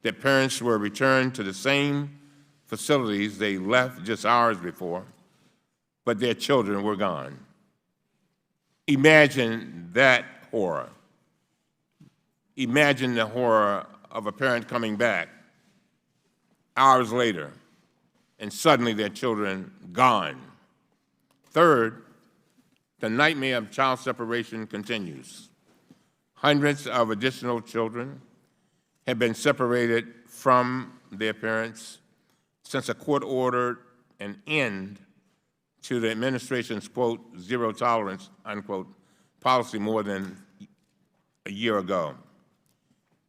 Their parents were returned to the same facilities they left just hours before, but their children were gone. Imagine that horror. Imagine the horror of a parent coming back hours later and suddenly their children gone. Third, the nightmare of child separation continues. Hundreds of additional children have been separated from their parents since a court ordered an end to the administration's, quote, zero tolerance, unquote, policy more than a year ago.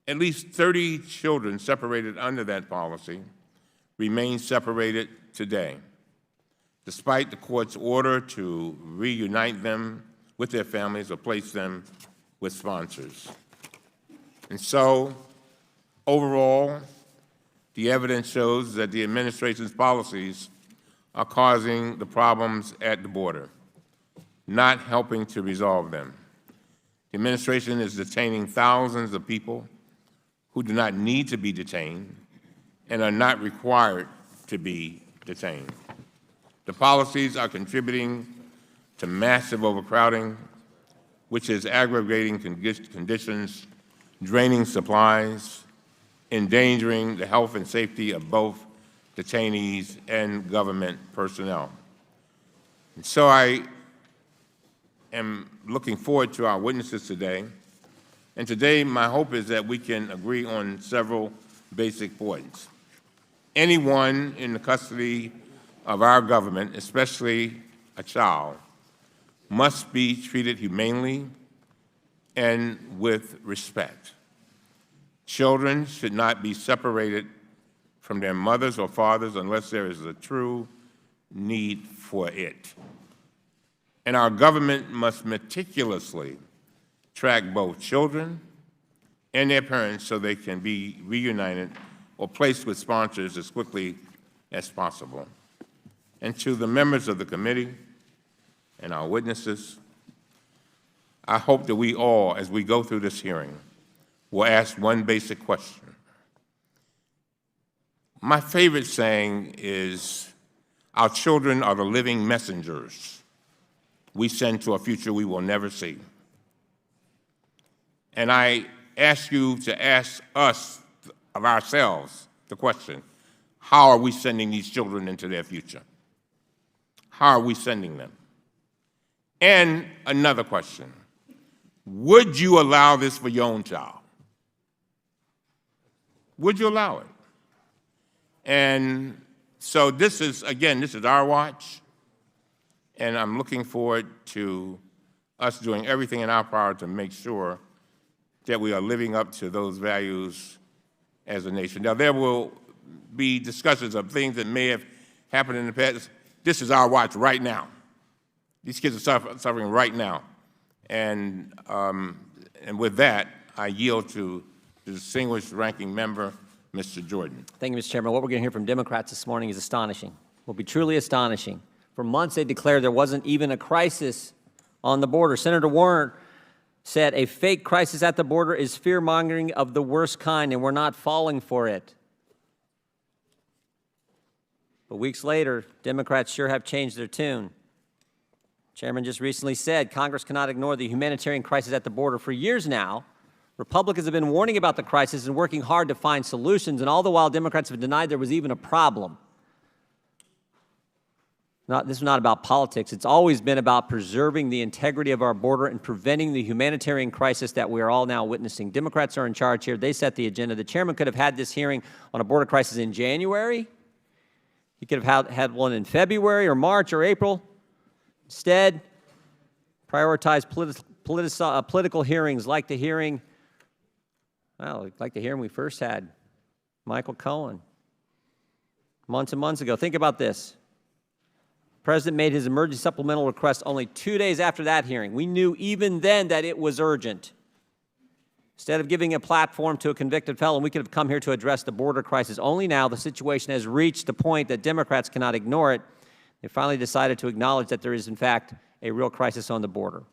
At least 30 children separated under that policy remain separated today, despite the court's order to reunite them with their families or place them with sponsors. And so, overall, the evidence shows that the administration's policies are causing the problems at the border, not helping to resolve them. The administration is detaining thousands of people who do not need to be detained and are not required to be detained. The policies are contributing to massive overcrowding, which is aggravating conditions, draining supplies, endangering the health and safety of both detainees and government personnel. And so I am looking forward to our witnesses today. And today, my hope is that we can agree on several basic points. Anyone in the custody of our government, especially a child, must be treated humanely and with respect. Children should not be separated from their mothers or fathers unless there is a true need for it. And our government must meticulously track both children and their parents so they can be reunited or placed with sponsors as quickly as possible. And to the members of the committee and our witnesses, I hope that we all, as we go through this hearing, will ask one basic question. My favorite saying is, our children are the living messengers we send to a future we will never see. And I ask you to ask us of ourselves the question, how are we sending these children into their future? How are we sending them? And another question, would you allow this for your own child? Would you allow it? And so this is, again, this is our watch, and I'm looking forward to us doing everything in our power to make sure that we are living up to those values as a nation. Now, there will be discussions of things that may have happened in the past. This is our watch right now. These kids are suffering right now. And with that, I yield to the distinguished ranking member, Mr. Jordan. Thank you, Mr. Chairman. What we're going to hear from Democrats this morning is astonishing. Will be truly astonishing. For months, they declared there wasn't even a crisis on the border. Senator Warren said a fake crisis at the border is fear-mongering of the worst kind, and we're not falling for it. But weeks later, Democrats sure have changed their tune. Chairman just recently said Congress cannot ignore the humanitarian crisis at the border. For years now, Republicans have been warning about the crisis and working hard to find solutions, and all the while Democrats have denied there was even a problem. This is not about politics. It's always been about preserving the integrity of our border and preventing the humanitarian crisis that we are all now witnessing. Democrats are in charge here. They set the agenda. The chairman could have had this hearing on a border crisis in January. He could have had one in February or March or April. Instead, prioritize political hearings like the hearing, like the hearing we first had, Michael Cohen, months and months ago. Think about this. The President made his emergency supplemental request only 2 days after that hearing. We knew even then that it was urgent. Instead of giving a platform to a convicted felon, we could have come here to address the border crisis. Only now the situation has reached the point that Democrats cannot ignore it. They finally decided to acknowledge that there is, in fact, a real crisis on the border.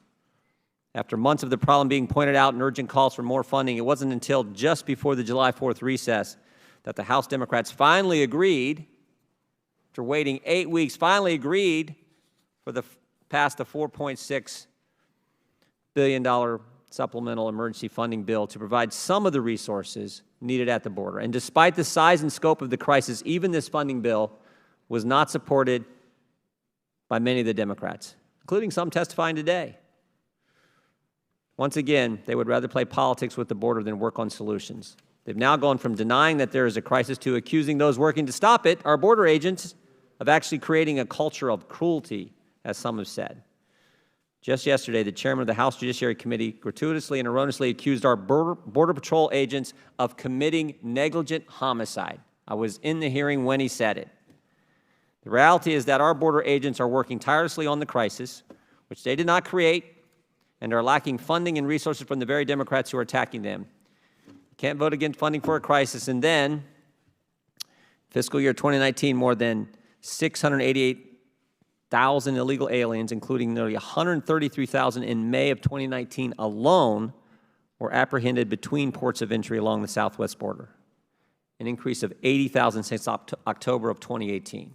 After months of the problem being pointed out and urgent calls for more funding, it wasn't until just before the July 4th recess that the House Democrats finally agreed, after waiting 8 weeks, finally agreed for the pass the $4.6 billion supplemental emergency funding bill to provide some of the resources needed at the border. And despite the size and scope of the crisis, even this funding bill was not supported by many of the Democrats, including some testifying today. Once again, they would rather play politics with the border than work on solutions. They've now gone from denying that there is a crisis to accusing those working to stop it, our border agents, of actually creating a culture of cruelty, as some have said. Just yesterday, the chairman of the House Judiciary Committee gratuitously and erroneously accused our Border Patrol agents of committing negligent homicide. I was in the hearing when he said it. The reality is that our border agents are working tirelessly on the crisis, which they did not create, and are lacking funding and resources from the very Democrats who are attacking them. You can't vote against funding for a crisis, and then, fiscal year 2019, more than 688,000 illegal aliens, including nearly 133,000 in May of 2019 alone, were apprehended between ports of entry along the southwest border, an increase of 80,000 since October of 2018.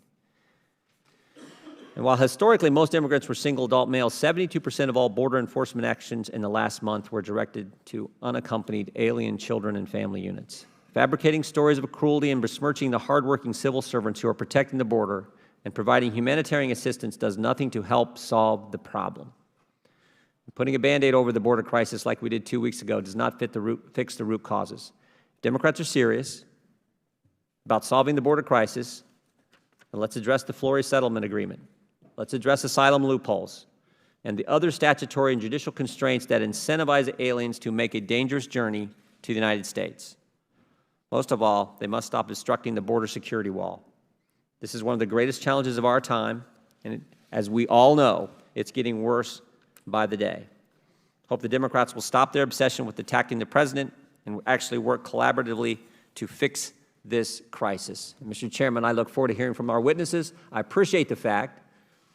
And while historically most immigrants were single adult males, 72% of all border enforcement actions in the last month were directed to unaccompanied alien children and family units. Fabricating stories of cruelty and besmirching the hardworking civil servants who are protecting the border and providing humanitarian assistance does nothing to help solve the problem. Putting a Band-Aid over the border crisis like we did 2 weeks ago does not fix the root causes. Democrats are serious about solving the border crisis, and let's address the Flores settlement agreement. Let's address asylum loopholes and the other statutory and judicial constraints that incentivize aliens to make a dangerous journey to the United States. Most of all, they must stop obstructing the border security wall. This is one of the greatest challenges of our time, and as we all know, it's getting worse by the day. Hope the Democrats will stop their obsession with attacking the president and actually work collaboratively to fix this crisis. And Mr. Chairman, I look forward to hearing from our witnesses. I appreciate the fact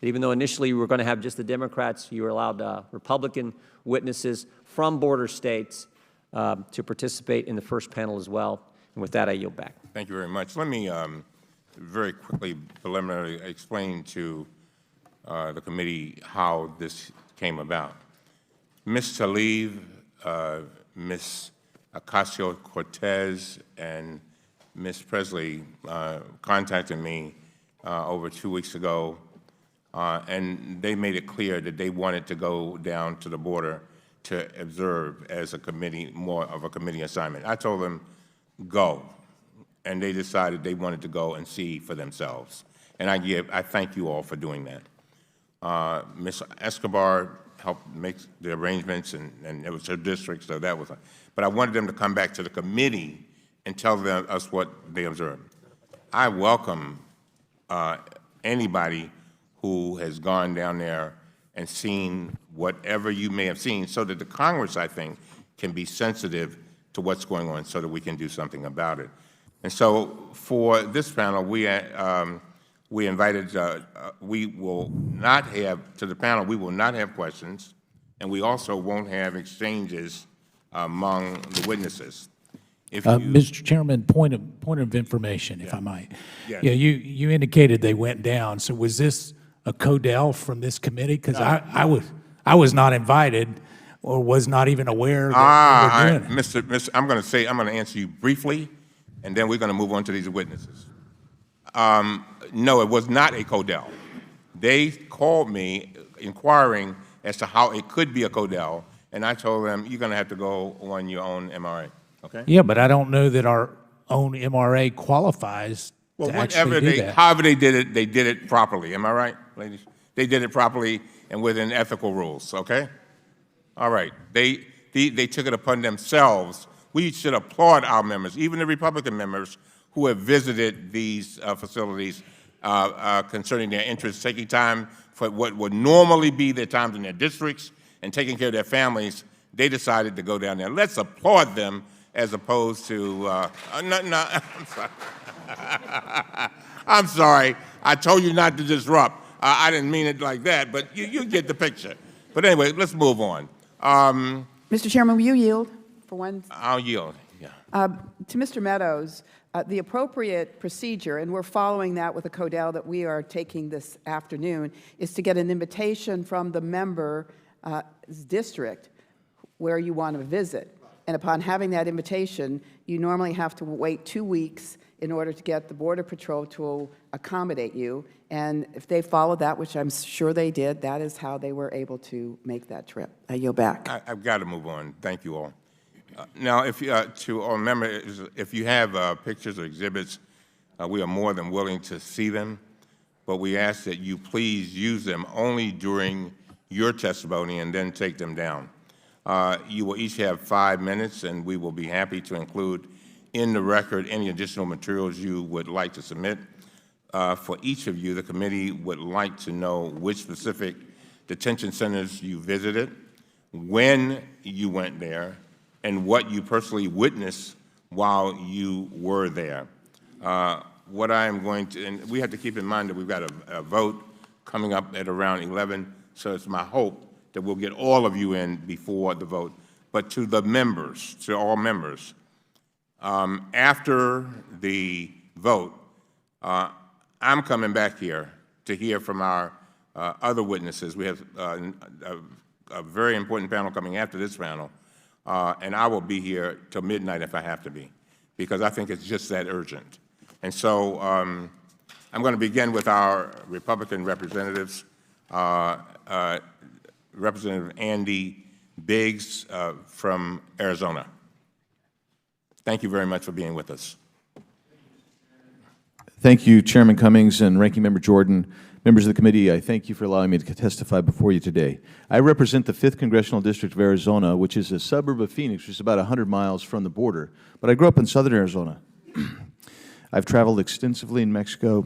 that even though initially we were going to have just the Democrats, you were allowed Republican witnesses from border states to participate in the first panel as well. And with that, I yield back. Thank you very much. Let me very quickly preliminarily explain to the committee how this came about. Ms. Tlaib, Ms. Ocasio-Cortez, and Ms. Pressley contacted me over 2 weeks ago, and they made it clear that they wanted to go down to the border to observe as a committee, more of a committee assignment. I told them, go, and they decided they wanted to go and see for themselves. And I thank you all for doing that. Ms. Escobar helped make the arrangements, and it was her district, so that was. But I wanted them to come back to the committee and tell us what they observed. I welcome anybody who has gone down there and seen whatever you may have seen, so that the Congress, I think, can be sensitive to what's going on so that we can do something about it. And so for this panel, we invited, we will not have, to the panel, we will not have questions, and we also won't have exchanges among the witnesses. Mr. Chairman, point of information, if I might. Yes. Yeah, you indicated they went down. So was this a Codell from this committee? Because I was not invited or was not even aware that we were doing it. I'm going to answer you briefly, and then we're going to move on to these witnesses. No, it was not a Codell. They called me inquiring as to how it could be a Codell, and I told them, you're going to have to go on your own MRA. Okay? Yeah, but I don't know that our own MRA qualifies to actually do that. However they did it properly. Am I right, ladies? They did it properly and within ethical rules, okay? All right. They took it upon themselves. We should applaud our members, even the Republican members who have visited these facilities concerning their interests, taking time for what would normally be their times in their districts and taking care of their families. They decided to go down there. Let's applaud them as opposed to, I'm sorry. I'm sorry. I told you not to disrupt. I didn't mean it like that, but you get the picture. But anyway, let's move on. Mr. Chairman, will you yield for one? I'll yield, yeah. To Mr. Meadows, The appropriate procedure, and we're following that with a codel that we are taking this afternoon, is to get an invitation from the member's district where you want to visit. And upon having that invitation, you normally have to wait 2 weeks in order to get the Border Patrol to accommodate you. And if they followed that, which I'm sure they did, that is how they were able to make that trip. I yield back. I've got to move on. Thank you all. Now, if to all members, if you have pictures or exhibits, we are more than willing to see them, but we ask that you please use them only during your testimony and then take them down. You will each have 5 minutes, and we will be happy to include in the record any additional materials you would like to submit. For each of you, the committee would like to know which specific detention centers you visited, when you went there, and what you personally witnessed while you were there. What I am going to, and we have to keep in mind that we've got a vote coming up at around 11, so it's my hope that we'll get all of you in before the vote. But to the members, to all members, after the vote, I'm coming back here to hear from our other witnesses. We have a very important panel coming after this panel, and I will be here till midnight if I have to be, because I think it's just that urgent. And so I'm going to begin with our Republican representatives. Representative Andy Biggs from Arizona. Thank you very much for being with us. Thank you, Chairman Cummings and Ranking Member Jordan. Members of the committee, I thank you for allowing me to testify before you today. I represent the 5th Congressional District of Arizona, which is a suburb of Phoenix, which is about 100 miles from the border. But I grew up in southern Arizona. I've traveled extensively in Mexico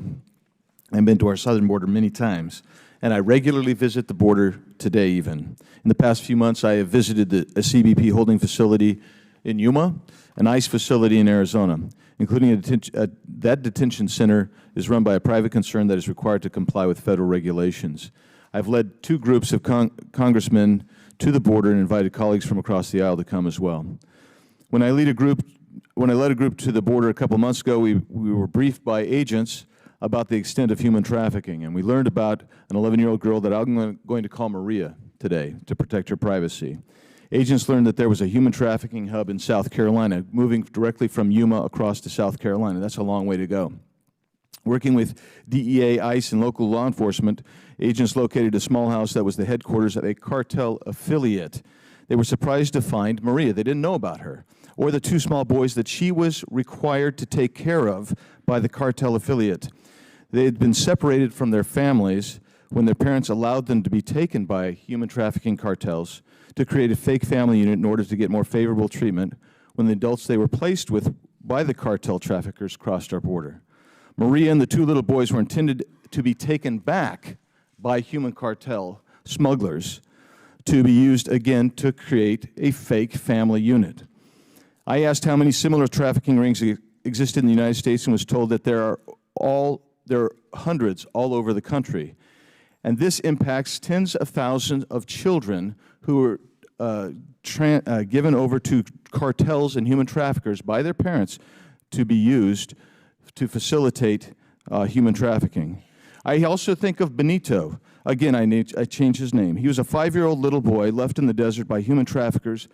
and been to our southern border many times. And I regularly visit the border today even. In the past few months, I have visited a CBP holding facility in Yuma, an ICE facility in Arizona, including that detention center is run by a private concern that is required to comply with federal regulations. I've led 2 groups of congressmen to the border and invited colleagues from across the aisle to come as well. When I led a group to the border a couple months ago, we were briefed by agents about the extent of human trafficking, and we learned about an 11-year-old girl that I'm going to call Maria today to protect her privacy. Agents learned that there was a human trafficking hub in South Carolina, moving directly from Yuma across to South Carolina. That's a long way to go. Working with DEA, ICE, and local law enforcement, agents located a small house that was the headquarters of a cartel affiliate. They were surprised to find Maria. They didn't know about her, or the 2 small boys that she was required to take care of by the cartel affiliate. They had been separated from their families when their parents allowed them to be taken by human trafficking cartels to create a fake family unit in order to get more favorable treatment when the adults they were placed with by the cartel traffickers crossed our border. Maria and the 2 little boys were intended to be taken back by human cartel smugglers to be used again to create a fake family unit. I asked how many similar trafficking rings exist in the United States and was told that there are hundreds all over the country. And this impacts tens of thousands of children who are given over to cartels and human traffickers by their parents to be used to facilitate human trafficking. I also think of Benito. Again, I changed his name. He was a 5-year-old little boy left in the desert by human traffickers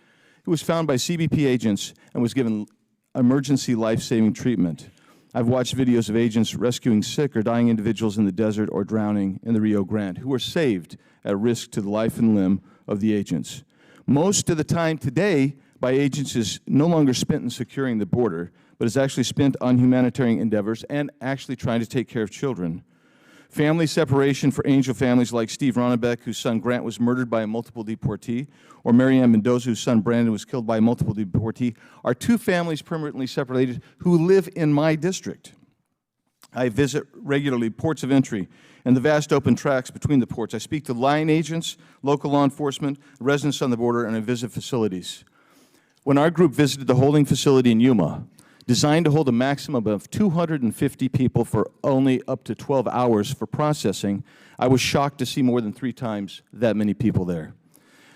who was found by CBP agents and was given emergency life-saving treatment. I've watched videos of agents rescuing sick or dying individuals in the desert or drowning in the Rio Grande who were saved at risk to the life and limb of the agents. Most of the time today by agents is no longer spent in securing the border, but is actually spent on humanitarian endeavors and actually trying to take care of children. Family separation for angel families like Steve Ronnebeck, whose son Grant was murdered by a multiple deportee, or Marianne Mendoza, whose son Brandon was killed by a multiple deportee, are 2 families permanently separated who live in my district. I visit regularly ports of entry and the vast open tracts between the ports. I speak to line agents, local law enforcement, residents on the border, and I visit facilities. When our group visited the holding facility in Yuma, designed to hold a maximum of 250 people for only up to 12 hours for processing, I was shocked to see more than 3 times that many people there.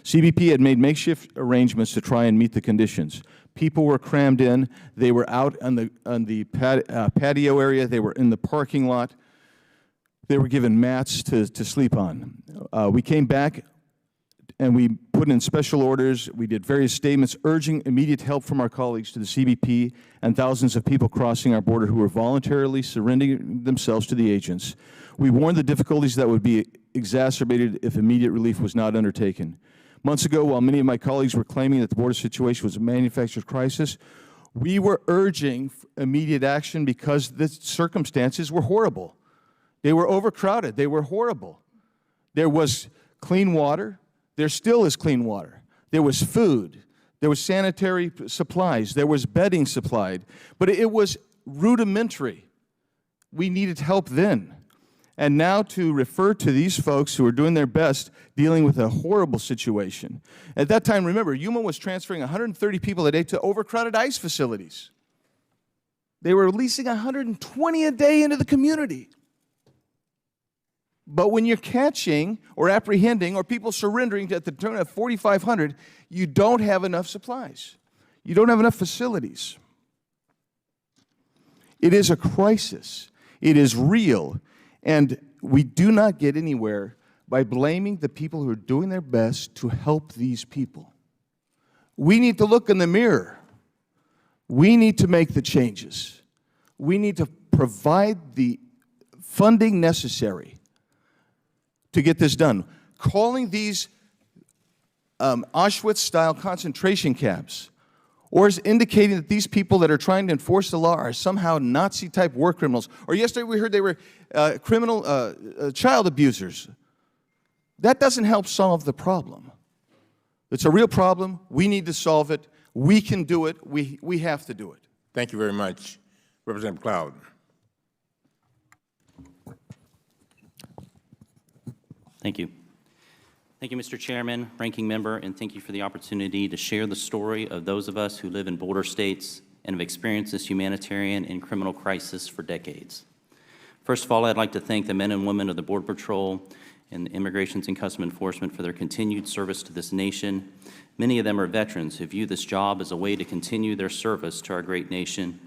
CBP had made makeshift arrangements to try and meet the conditions. People were crammed in. They were out on the patio area. They were in the parking lot. They were given mats to sleep on. We came back and we put in special orders. We did various statements urging immediate help from our colleagues to the CBP and thousands of people crossing our border who were voluntarily surrendering themselves to the agents. We warned the difficulties that would be exacerbated if immediate relief was not undertaken. Months ago, while many of my colleagues were claiming that the border situation was a manufactured crisis, we were urging immediate action because the circumstances were horrible. They were overcrowded. They were horrible. There was clean water. There still is clean water. There was food. There was sanitary supplies. There was bedding supplied. But it was rudimentary. We needed help then. And now to refer to these folks who are doing their best dealing with a horrible situation. At that time, remember, Yuma was transferring 130 people a day to overcrowded ICE facilities. They were releasing 120 a day into the community. But when you're catching or apprehending or people surrendering at the turn of 4,500, you don't have enough supplies. You don't have enough facilities. It is a crisis. It is real. And we do not get anywhere by blaming the people who are doing their best to help these people. We need to look in the mirror. We need to make the changes. We need to provide the funding necessary to get this done. Calling these Auschwitz-style concentration camps, or is indicating that these people that are trying to enforce the law are somehow Nazi-type war criminals. Or yesterday we heard they were child abusers. That doesn't help solve the problem. It's a real problem. We need to solve it. We can do it. We have to do it. Thank you very much. Representative Cloud. Thank you. Thank you, Mr. Chairman, Ranking Member, and thank you for the opportunity to share the story of those of us who live in border states and have experienced this humanitarian and criminal crisis for decades. First of all, I'd like to thank the men and women of the Border Patrol and Immigrations and Customs Enforcement for their continued service to this nation. Many of them are veterans who view this job as a way to continue their service to our great nation.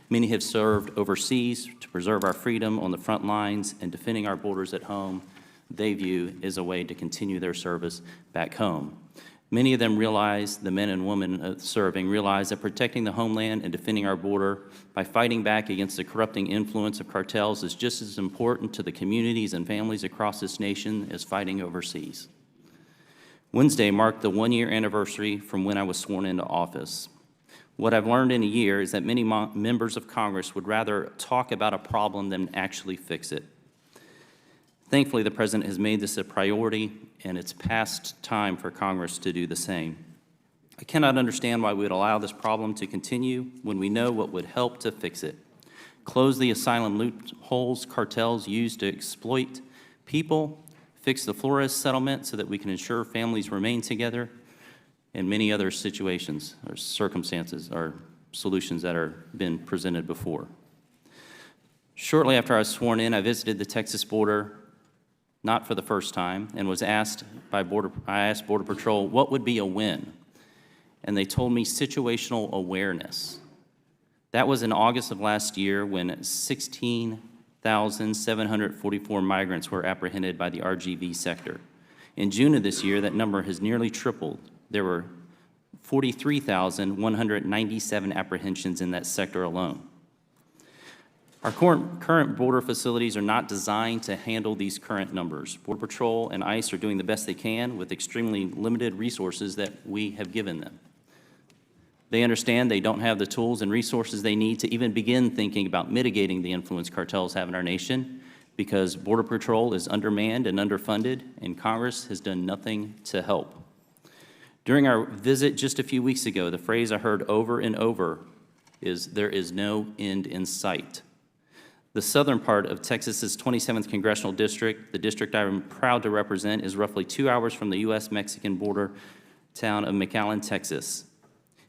Many have served overseas to preserve our freedom on the front lines and defending our borders at home. They view as a way to continue their service back home. Many of them realize, the men and women serving, realize that protecting the homeland and defending our border by fighting back against the corrupting influence of cartels is just as important to the communities and families across this nation as fighting overseas. Wednesday marked the one-year anniversary from when I was sworn into office. What I've learned in a year is that many members of Congress would rather talk about a problem than actually fix it. Thankfully, the President has made this a priority, and it's past time for Congress to do the same. I cannot understand why we would allow this problem to continue when we know what would help to fix it. Close the asylum loopholes cartels use to exploit people, fix the Flores settlement so that we can ensure families remain together, and many other situations or circumstances or solutions that are been presented before. Shortly after I was sworn in, I visited the Texas border, not for the first time, and was asked by Border Patrol what would be a win. And they told me situational awareness. That was in August of last year when 16,744 migrants were apprehended by the RGV sector. In June of this year, that number has nearly tripled. There were 43,197 apprehensions in that sector alone. Our current border facilities are not designed to handle these current numbers. Border Patrol and ICE are doing the best they can with extremely limited resources that we have given them. They understand they don't have the tools and resources they need to even begin thinking about mitigating the influence cartels have in our nation because Border Patrol is undermanned and underfunded, and Congress has done nothing to help. During our visit just a few weeks ago, the phrase I heard over and over is, "There is no end in sight." The southern part of Texas's 27th Congressional District, the district I'm proud to represent, is roughly 2 hours from the U.S.-Mexican border town of McAllen, Texas.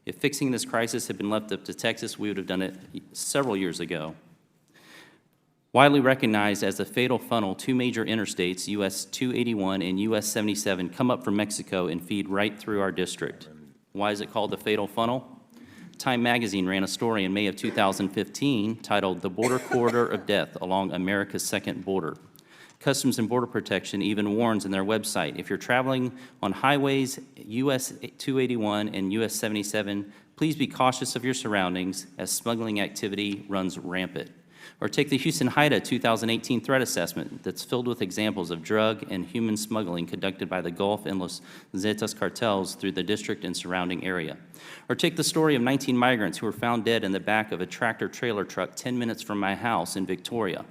If fixing this crisis had been left up to Texas, we would have done it several years ago. Widely recognized as the fatal funnel, two major interstates, US 281 and US 77, come up from Mexico and feed right through our district. Why is it called the fatal funnel? Time magazine ran a story in May of 2015 titled "The Border Corridor of Death Along America's Second Border." Customs and Border Protection even warns in their website, if you're traveling on highways US 281 and US 77, please be cautious of your surroundings as smuggling activity runs rampant. Or take the Houston HIDTA 2018 threat assessment that's filled with examples of drug and human smuggling conducted by the Gulf and Los Zetas cartels through the district and surrounding area. Or take the story of 19 migrants who were found dead in the back of a tractor-trailer truck 10 minutes from my house in Victoria.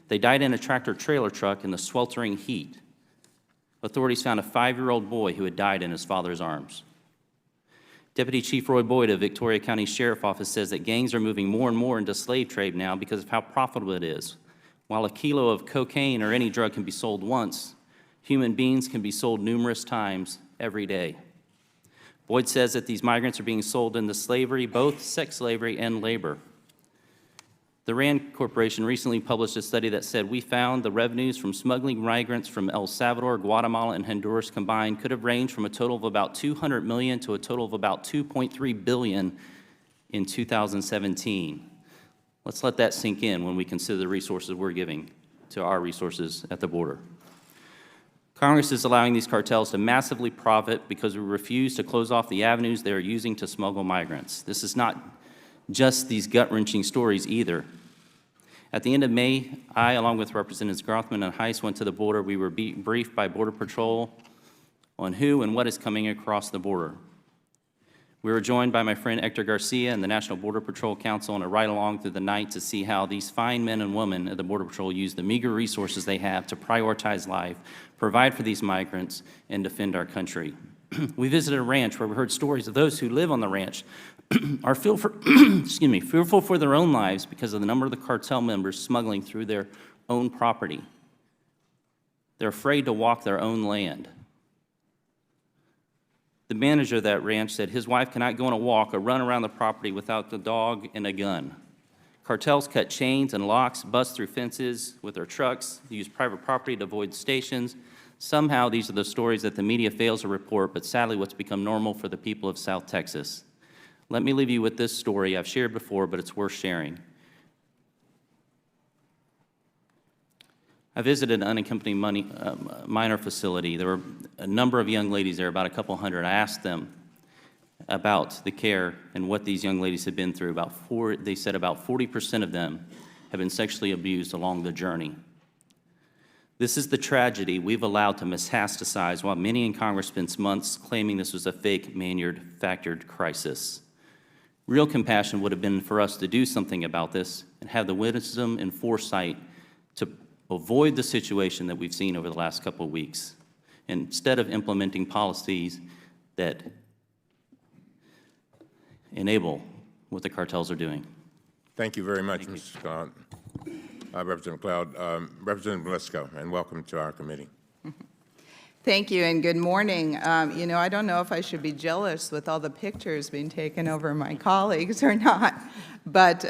They died in a tractor-trailer truck in the sweltering heat. Authorities found a 5-year-old boy who had died in his father's arms. Deputy Chief Roy Boyd of Victoria County Sheriff Office says that gangs are moving more and more into slave trade now because of how profitable it is. While a kilo of cocaine or any drug can be sold once, human beings can be sold numerous times every day. Boyd says that these migrants are being sold into slavery, both sex slavery and labor. The RAND Corporation recently published a study that said, we found the revenues from smuggling migrants from El Salvador, Guatemala, and Honduras combined could have ranged from a total of about $200 million to a total of about $2.3 billion in 2017. Let's let that sink in when we consider the resources we're giving to our resources at the border. Congress is allowing these cartels to massively profit because we refuse to close off the avenues they are using to smuggle migrants. This is not just these gut-wrenching stories either. At the end of May, I, along with Representatives Grothman and Heiss, went to the border. We were briefed by Border Patrol on who and what is coming across the border. We were joined by my friend Hector Garcia and the National Border Patrol Council on a ride-along through the night to see how these fine men and women at the Border Patrol use the meager resources they have to prioritize life, provide for these migrants, and defend our country. We visited a ranch where we heard stories of those who live on the ranch are fearful for their own lives because of the number of the cartel members smuggling through their own property. They're afraid to walk their own land. The manager of that ranch said his wife cannot go on a walk or run around the property without the dog and a gun. Cartels cut chains and locks, bust through fences with their trucks, use private property to avoid stations. Somehow, these are the stories that the media fails to report, but sadly what's become normal for the people of South Texas. Let me leave you with this story I've shared before, but it's worth sharing. I visited an unaccompanied minor facility. There were a number of young ladies there, about a couple hundred. I asked them about the care and what these young ladies had been through. They said about 40% of them have been sexually abused along the journey. This is the tragedy we've allowed to metastasize while many in Congress spent months claiming this was a fake, manufactured crisis. Real compassion would have been for us to do something about this and have the wisdom and foresight to avoid the situation that we've seen over the last couple of weeks, instead of implementing policies that enable what the cartels are doing. Thank you very much, Mr. Scott. Representative Cloud. Representative Blisco, and welcome to our committee. Thank you, and good morning. You know, I don't know if I should be jealous with all the pictures being taken over my colleagues or not, but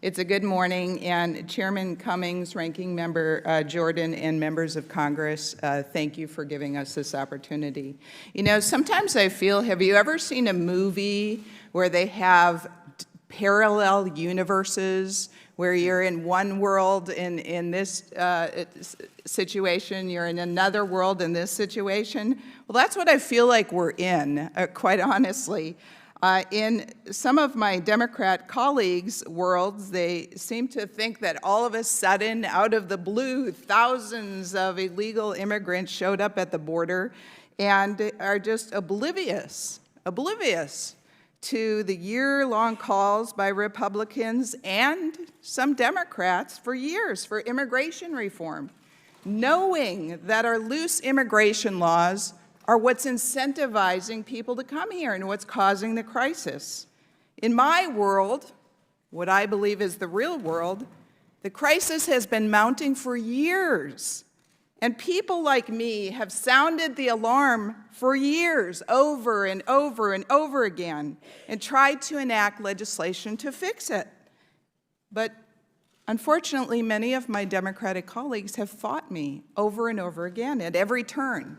it's a good morning, and Chairman Cummings, Ranking Member Jordan, and members of Congress, thank you for giving us this opportunity. You know, sometimes I feel, have you ever seen a movie where they have parallel universes, where you're in one world in this situation, you're in another world in this situation? Well, that's what I feel like we're in, quite honestly. In some of my Democrat colleagues' worlds, they seem to think that all of a sudden, out of the blue, thousands of illegal immigrants showed up at the border and are just oblivious to the year-long calls by Republicans and some Democrats for years for immigration reform, knowing that our loose immigration laws are what's incentivizing people to come here and what's causing the crisis. In my world, what I believe is the real world, the crisis has been mounting for years. And people like me have sounded the alarm for years, over and over and over again, and tried to enact legislation to fix it. But unfortunately, many of my Democratic colleagues have fought me over and over again at every turn.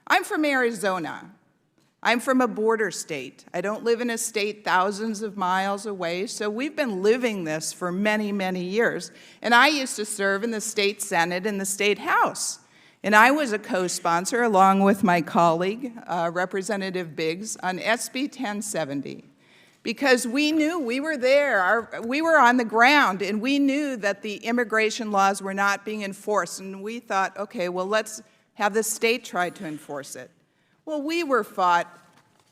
I'm from Arizona. I'm from a border state. I don't live in a state thousands of miles away, so we've been living this for many, many years. And I used to serve in the state Senate and the state House. And I was a co-sponsor, along with my colleague, Representative Biggs, on SB 1070. Because we knew, we were there, we were on the ground, and we knew that the immigration laws were not being enforced. And we thought, okay, well, let's have the state try to enforce it. Well, we were fought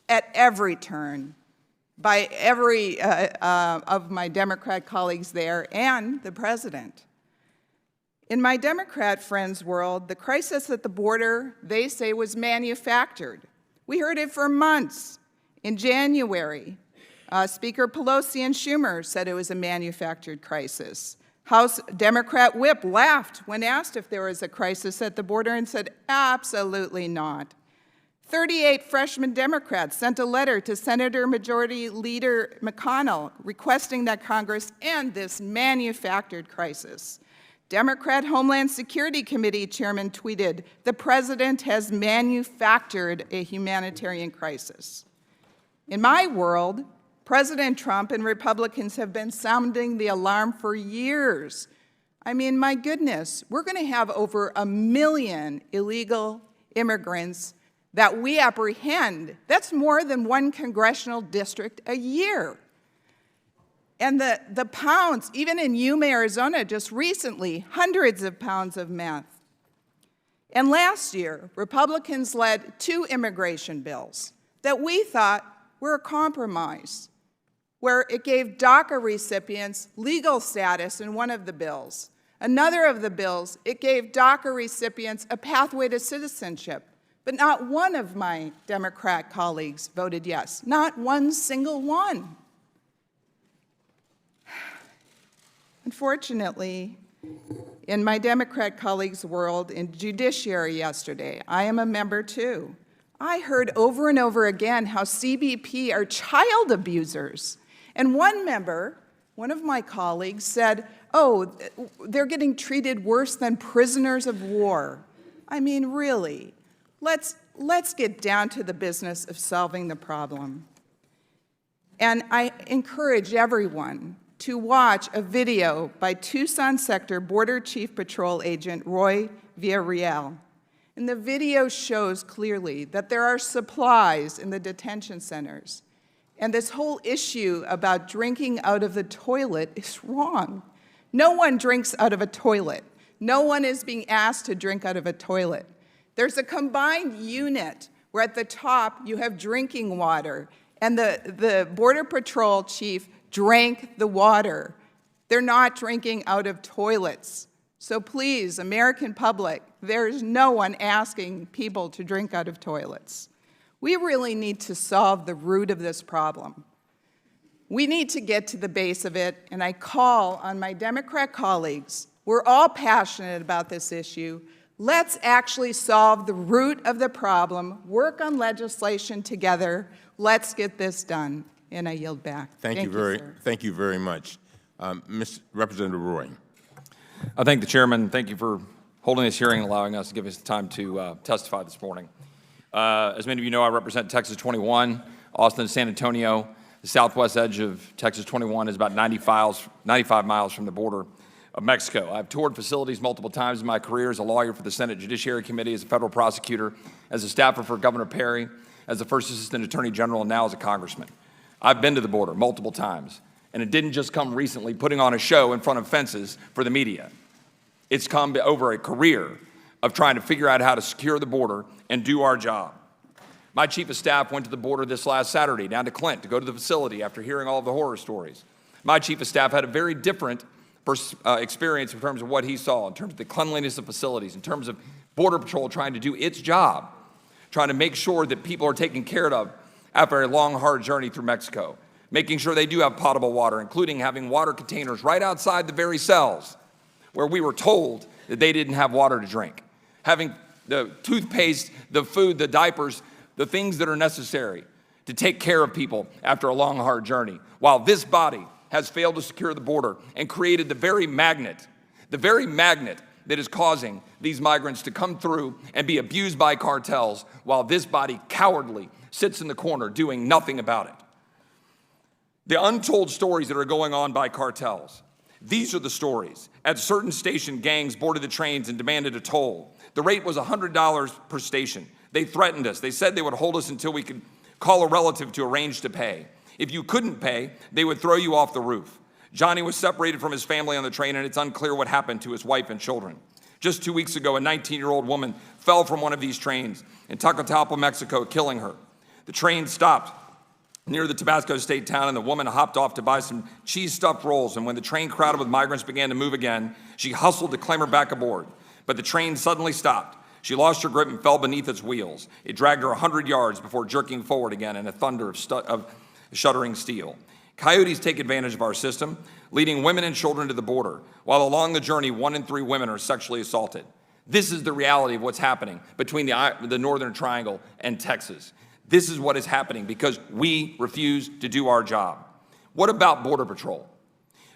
at every turn by every of my Democrat colleagues there and the president. In my Democrat friends' world, the crisis at the border, they say, was manufactured. We heard it for months. In January, Speaker Pelosi and Schumer said it was a manufactured crisis. House Democrat Whip laughed when asked if there was a crisis at the border and said, absolutely not. 38 freshman Democrats sent a letter to Senator Majority Leader McConnell requesting that Congress end this manufactured crisis. Democrat Homeland Security Committee Chairman tweeted, "The president has manufactured a humanitarian crisis." In my world, President Trump and Republicans have been sounding the alarm for years. I mean, my goodness, we're going to have over 1 million illegal immigrants that we apprehend. That's more than one congressional district a year. And the pounds, even in Yuma, Arizona, just recently, hundreds of pounds of meth. And last year, Republicans led 2 immigration bills that we thought were a compromise, where it gave DACA recipients legal status in one of the bills. Another of the bills, it gave DACA recipients a pathway to citizenship. But not one of my Democrat colleagues voted yes, not one single one. Unfortunately, in my Democrat colleagues' world, in judiciary yesterday, I am a member too. I heard over and over again how CBP are child abusers. And one member, one of my colleagues, said, oh, they're getting treated worse than prisoners of war. I mean, really. Let's get down to the business of solving the problem. And I encourage everyone to watch a video by Tucson Sector Border Chief Patrol Agent Roy Villarreal. And the video shows clearly that there are supplies in the detention centers. And this whole issue about drinking out of the toilet is wrong. No one drinks out of a toilet. No one is being asked to drink out of a toilet. There's a combined unit where at the top you have drinking water, and the Border Patrol chief drank the water. They're not drinking out of toilets. So please, American public, there's no one asking people to drink out of toilets. We really need to solve the root of this problem. We need to get to the base of it, and I call on my Democrat colleagues. We're all passionate about this issue. Let's actually solve the root of the problem, work on legislation together. Let's get this done. And I yield back. Thank you very much. Representative Roy. I thank the chairman. Thank you for holding this hearing and allowing us to give us the time to testify this morning. As many of you know, I represent Texas 21, Austin, San Antonio. The southwest edge of Texas 21 is about 95 miles from the border of Mexico. I've toured facilities multiple times in my career as a lawyer for the Senate Judiciary Committee, as a federal prosecutor, as a staffer for Governor Perry, as the first assistant attorney general, and now as a congressman. I've been to the border multiple times, and it didn't just come recently putting on a show in front of fences for the media. It's come over a career of trying to figure out how to secure the border and do our job. My chief of staff went to the border this last Saturday, down to Clint, to go to the facility after hearing all of the horror stories. My chief of staff had a very different experience in terms of what he saw, in terms of the cleanliness of facilities, in terms of Border Patrol trying to do its job, trying to make sure that people are taken care of after a long, hard journey through Mexico, making sure they do have potable water, including having water containers right outside the very cells where we were told that they didn't have water to drink, having the toothpaste, the food, the diapers, the things that are necessary to take care of people after a long, hard journey, while this body has failed to secure the border and created the very magnet that is causing these migrants to come through and be abused by cartels, while this body cowardly sits in the corner doing nothing about it. The untold stories that are going on by cartels. These are the stories. At certain station, gangs boarded the trains and demanded a toll. The rate was $100 per station. They threatened us. They said they would hold us until we could call a relative to arrange to pay. If you couldn't pay, they would throw you off the roof. Johnny was separated from his family on the train, and it's unclear what happened to his wife and children. Just 2 weeks ago, a 19-year-old woman fell from one of these trains in Tacotapal, Mexico, killing her. The train stopped near the Tabasco state town, and the woman hopped off to buy some cheese-stuffed rolls, and when the train crowded with migrants began to move again, she hustled to climb her back aboard. But the train suddenly stopped. She lost her grip and fell beneath its wheels. It dragged her 100 yards before jerking forward again in a thunder of shuddering steel. Coyotes take advantage of our system, leading women and children to the border, while along the journey, 1 in 3 women are sexually assaulted. This is the reality of what's happening between the Northern Triangle and Texas. This is what is happening because we refuse to do our job. What about Border Patrol?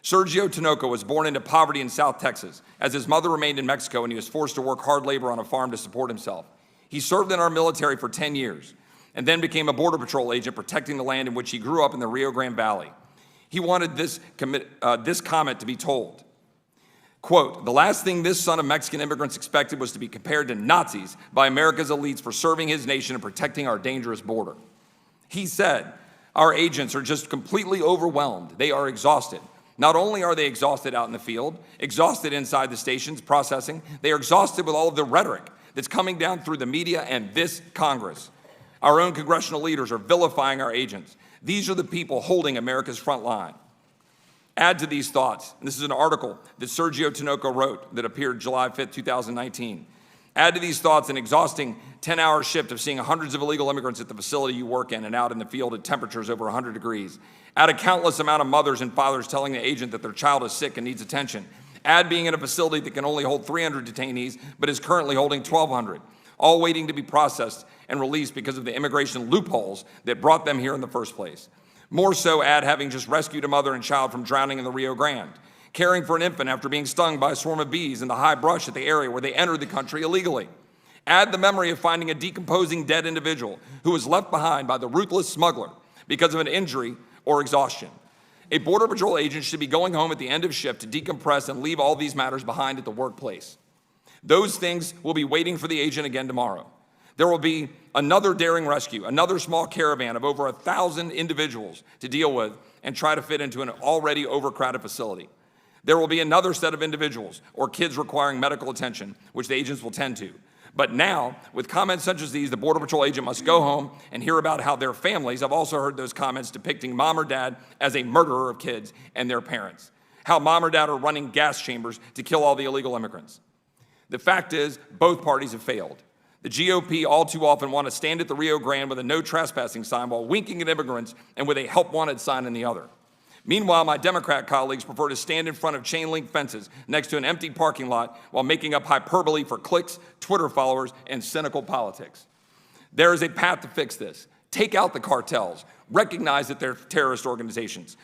Sergio Tinoco was born into poverty in South Texas, as his mother remained in Mexico and he was forced to work hard labor on a farm to support himself. He served in our military for 10 years and then became a Border Patrol agent protecting the land in which he grew up in the Rio Grande Valley. He wanted this comment to be told. Quote, "The last thing this son of Mexican immigrants expected was to be compared to Nazis by America's elites for serving his nation and protecting our dangerous border." He said, "Our agents are just completely overwhelmed. They are exhausted. Not only are they exhausted out in the field, exhausted inside the stations processing, they are exhausted with all of the rhetoric that's coming down through the media and this Congress. Our own congressional leaders are vilifying our agents. These are the people holding America's front line." Add to these thoughts, and this is an article that Sergio Tinoco wrote that appeared July 5th, 2019. Add to these thoughts an exhausting 10-hour shift of seeing hundreds of illegal immigrants at the facility you work in and out in the field at temperatures over 100 degrees. Add a countless amount of mothers and fathers telling the agent that their child is sick and needs attention. Add being in a facility that can only hold 300 detainees but is currently holding 1,200, all waiting to be processed and released because of the immigration loopholes that brought them here in the first place. More so, add having just rescued a mother and child from drowning in the Rio Grande, caring for an infant after being stung by a swarm of bees in the high brush at the area where they entered the country illegally. Add the memory of finding a decomposing dead individual who was left behind by the ruthless smuggler because of an injury or exhaustion. A Border Patrol agent should be going home at the end of shift to decompress and leave all these matters behind at the workplace. Those things will be waiting for the agent again tomorrow. There will be another daring rescue, another small caravan of over 1,000 individuals to deal with and try to fit into an already overcrowded facility. There will be another set of individuals or kids requiring medical attention, which the agents will tend to. But now, with comments such as these, the Border Patrol agent must go home and hear about how their families, I've also heard those comments depicting mom or dad as a murderer of kids and their parents, how mom or dad are running gas chambers to kill all the illegal immigrants. The fact is, both parties have failed. The GOP all too often want to stand at the Rio Grande with a no trespassing sign while winking at immigrants and with a help wanted sign in the other. Meanwhile, my Democrat colleagues prefer to stand in front of chain link fences next to an empty parking lot while making up hyperbole for clicks, Twitter followers, and cynical politics. There is a path to fix this. Take out the cartels. Recognize that they're terrorist organizations.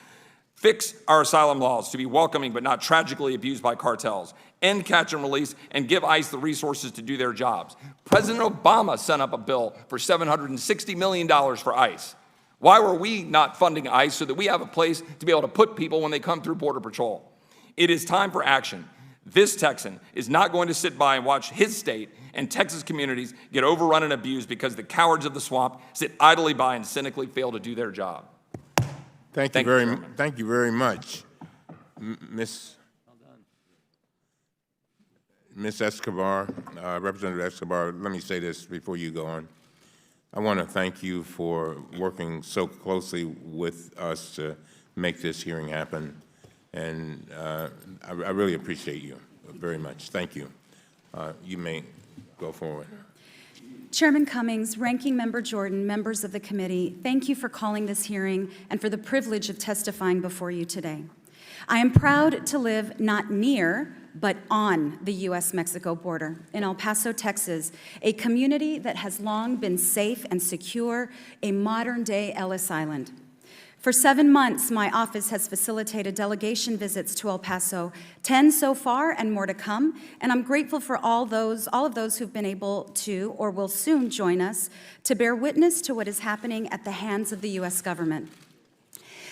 Fix our asylum laws to be welcoming but not tragically abused by cartels. End catch and release and give ICE the resources to do their jobs. President Obama sent up a bill for $760 million for ICE. Why were we not funding ICE so that we have a place to be able to put people when they come through Border Patrol? It is time for action. This Texan is not going to sit by and watch his state and Texas communities get overrun and abused because the cowards of the swamp sit idly by and cynically fail to do their job. Thank you very much. Ms. Escobar, Representative Escobar, let me say this before you go on. I want to thank you for working so closely with us to make this hearing happen, and I really appreciate you very much. Thank you. You may go forward. Chairman Cummings, Ranking Member Jordan, members of the committee, thank you for calling this hearing and for the privilege of testifying before you today. I am proud to live not near, but on the U.S.-Mexico border in El Paso, Texas, a community that has long been safe and secure, a modern-day Ellis Island. For 7 months, my office has facilitated delegation visits to El Paso, 10 so far and more to come, and I'm grateful for all of those who've been able to or will soon join us to bear witness to what is happening at the hands of the U.S. government.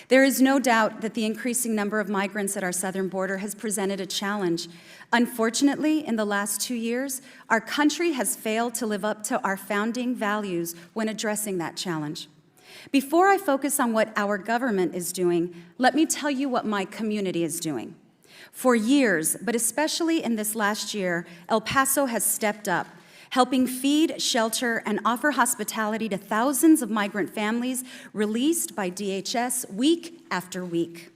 There is no doubt that the increasing number of migrants at our southern border has presented a challenge. Unfortunately, in the last 2 years, our country has failed to live up to our founding values when addressing that challenge. Before I focus on what our government is doing, let me tell you what my community is doing. For years, but especially in this last year, El Paso has stepped up, helping feed, shelter, and offer hospitality to thousands of migrant families released by DHS week after week.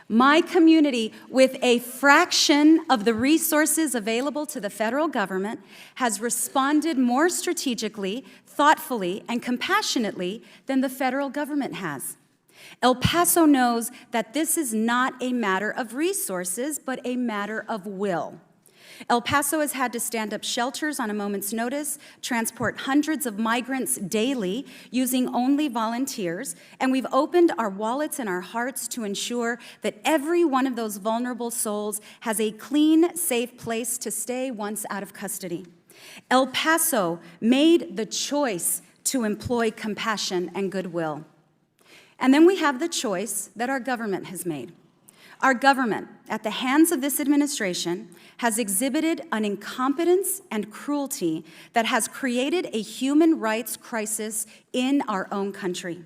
My community, with a fraction of the resources available to the federal government, has responded more strategically, thoughtfully, and compassionately than the federal government has. El Paso knows that this is not a matter of resources, but a matter of will. El Paso has had to stand up shelters on a moment's notice, transport hundreds of migrants daily using only volunteers, and we've opened our wallets and our hearts to ensure that every one of those vulnerable souls has a clean, safe place to stay once out of custody. El Paso made the choice to employ compassion and goodwill. And then we have the choice that our government has made. Our government, at the hands of this administration, has exhibited an incompetence and cruelty that has created a human rights crisis in our own country.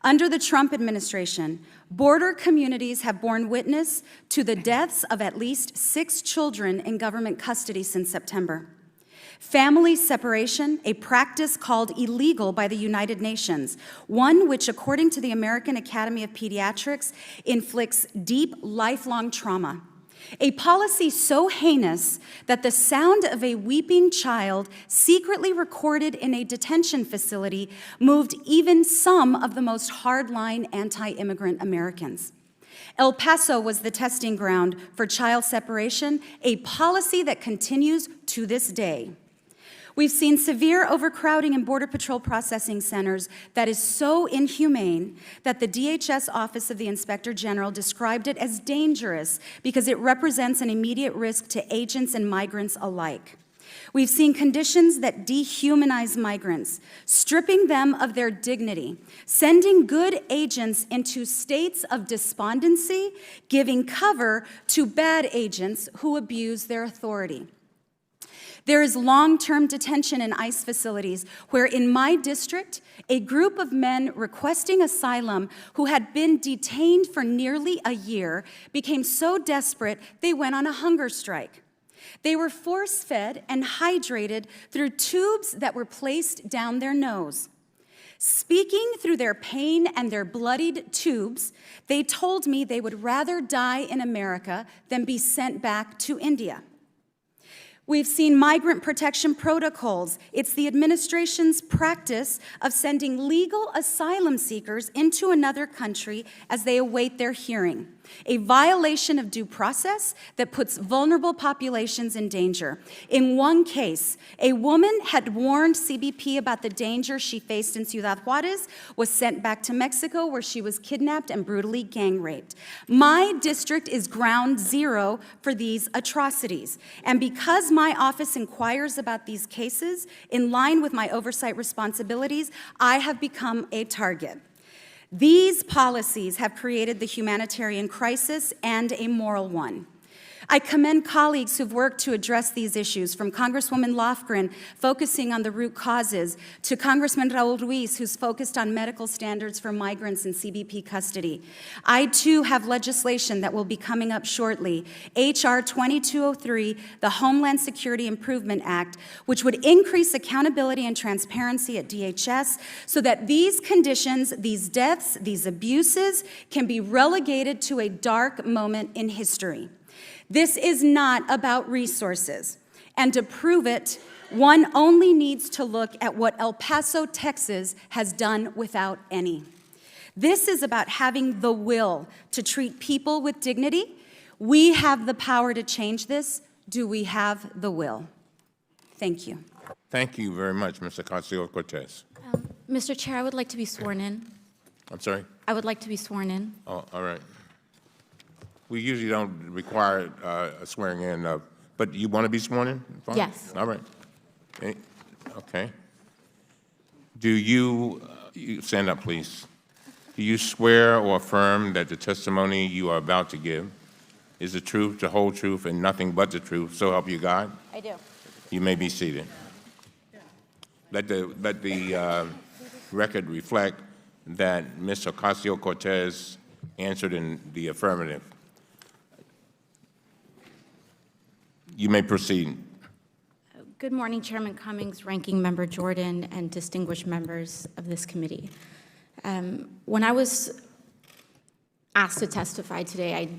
Under the Trump administration, border communities have borne witness to the deaths of at least 6 children in government custody since September. Family separation, a practice called illegal by the United Nations, one which, according to the American Academy of Pediatrics, inflicts deep, lifelong trauma. A policy so heinous that the sound of a weeping child secretly recorded in a detention facility moved even some of the most hardline anti-immigrant Americans. El Paso was the testing ground for child separation, a policy that continues to this day. We've seen severe overcrowding in Border Patrol processing centers that is so inhumane that the DHS Office of the Inspector General described it as dangerous because it represents an immediate risk to agents and migrants alike. We've seen conditions that dehumanize migrants, stripping them of their dignity, sending good agents into states of despondency, giving cover to bad agents who abuse their authority. There is long-term detention in ICE facilities where, in my district, a group of men requesting asylum who had been detained for nearly a year became so desperate they went on a hunger strike. They were force-fed and hydrated through tubes that were placed down their nose. Speaking through their pain and their bloodied tubes, they told me they would rather die in America than be sent back to India. We've seen migrant protection protocols. It's the administration's practice of sending legal asylum seekers into another country as they await their hearing, a violation of due process that puts vulnerable populations in danger. In one case, a woman had warned CBP about the danger she faced in Ciudad Juarez, was sent back to Mexico where she was kidnapped and brutally gang raped. My district is ground zero for these atrocities. And because my office inquires about these cases, in line with my oversight responsibilities, I have become a target. These policies have created the humanitarian crisis and a moral one. I commend colleagues who've worked to address these issues, from Congresswoman Lofgren focusing on the root causes, to Congressman Raul Ruiz, who's focused on medical standards for migrants in CBP custody. I, too, have legislation that will be coming up shortly, H.R. 2203, the Homeland Security Improvement Act, which would increase accountability and transparency at DHS so that these conditions, these deaths, these abuses can be relegated to a dark moment in history. This is not about resources, and to prove it, one only needs to look at what El Paso, Texas has done without any. This is about having the will to treat people with dignity. We have the power to change this. Do we have the will? Thank you. Thank you very much, Ms. Ocasio-Cortez. Mr. Chair, I would like to be sworn in. I'm sorry? I would like to be sworn in. Oh, all right. We usually don't require a swearing in, but you want to be sworn in? Fine. Yes. All right. Okay. Do you stand up, please. Do you swear or affirm that the testimony you are about to give is the truth, the whole truth, and nothing but the truth, so help you God? I do. You may be seated. Let the record reflect that Ms. Ocasio-Cortez answered in the affirmative. You may proceed. Good morning, Chairman Cummings, Ranking Member Jordan, and distinguished members of this committee. When I was asked to testify today, I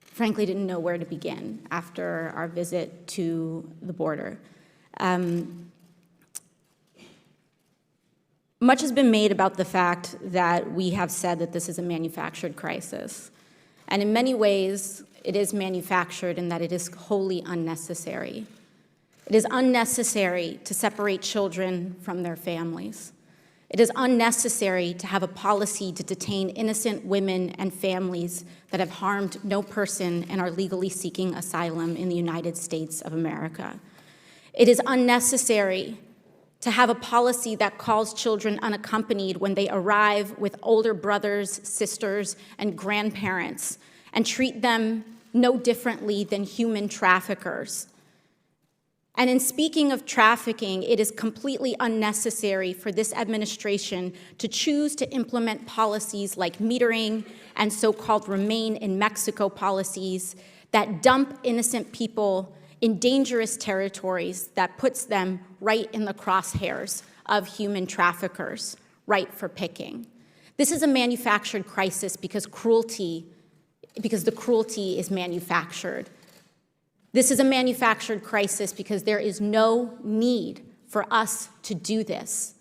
frankly didn't know where to begin after our visit to the border. Much has been made about the fact that we have said that this is a manufactured crisis. And in many ways, it is manufactured in that it is wholly unnecessary. It is unnecessary to separate children from their families. It is unnecessary to have a policy to detain innocent women and families that have harmed no person and are legally seeking asylum in the United States of America. It is unnecessary to have a policy that calls children unaccompanied when they arrive with older brothers, sisters, and grandparents and treat them no differently than human traffickers. And in speaking of trafficking, it is completely unnecessary for this administration to choose to implement policies like metering and so-called remain in Mexico policies that dump innocent people in dangerous territories that puts them right in the crosshairs of human traffickers, right for picking. This is a manufactured crisis because the cruelty is manufactured. This is a manufactured crisis because there is no need for us to do this.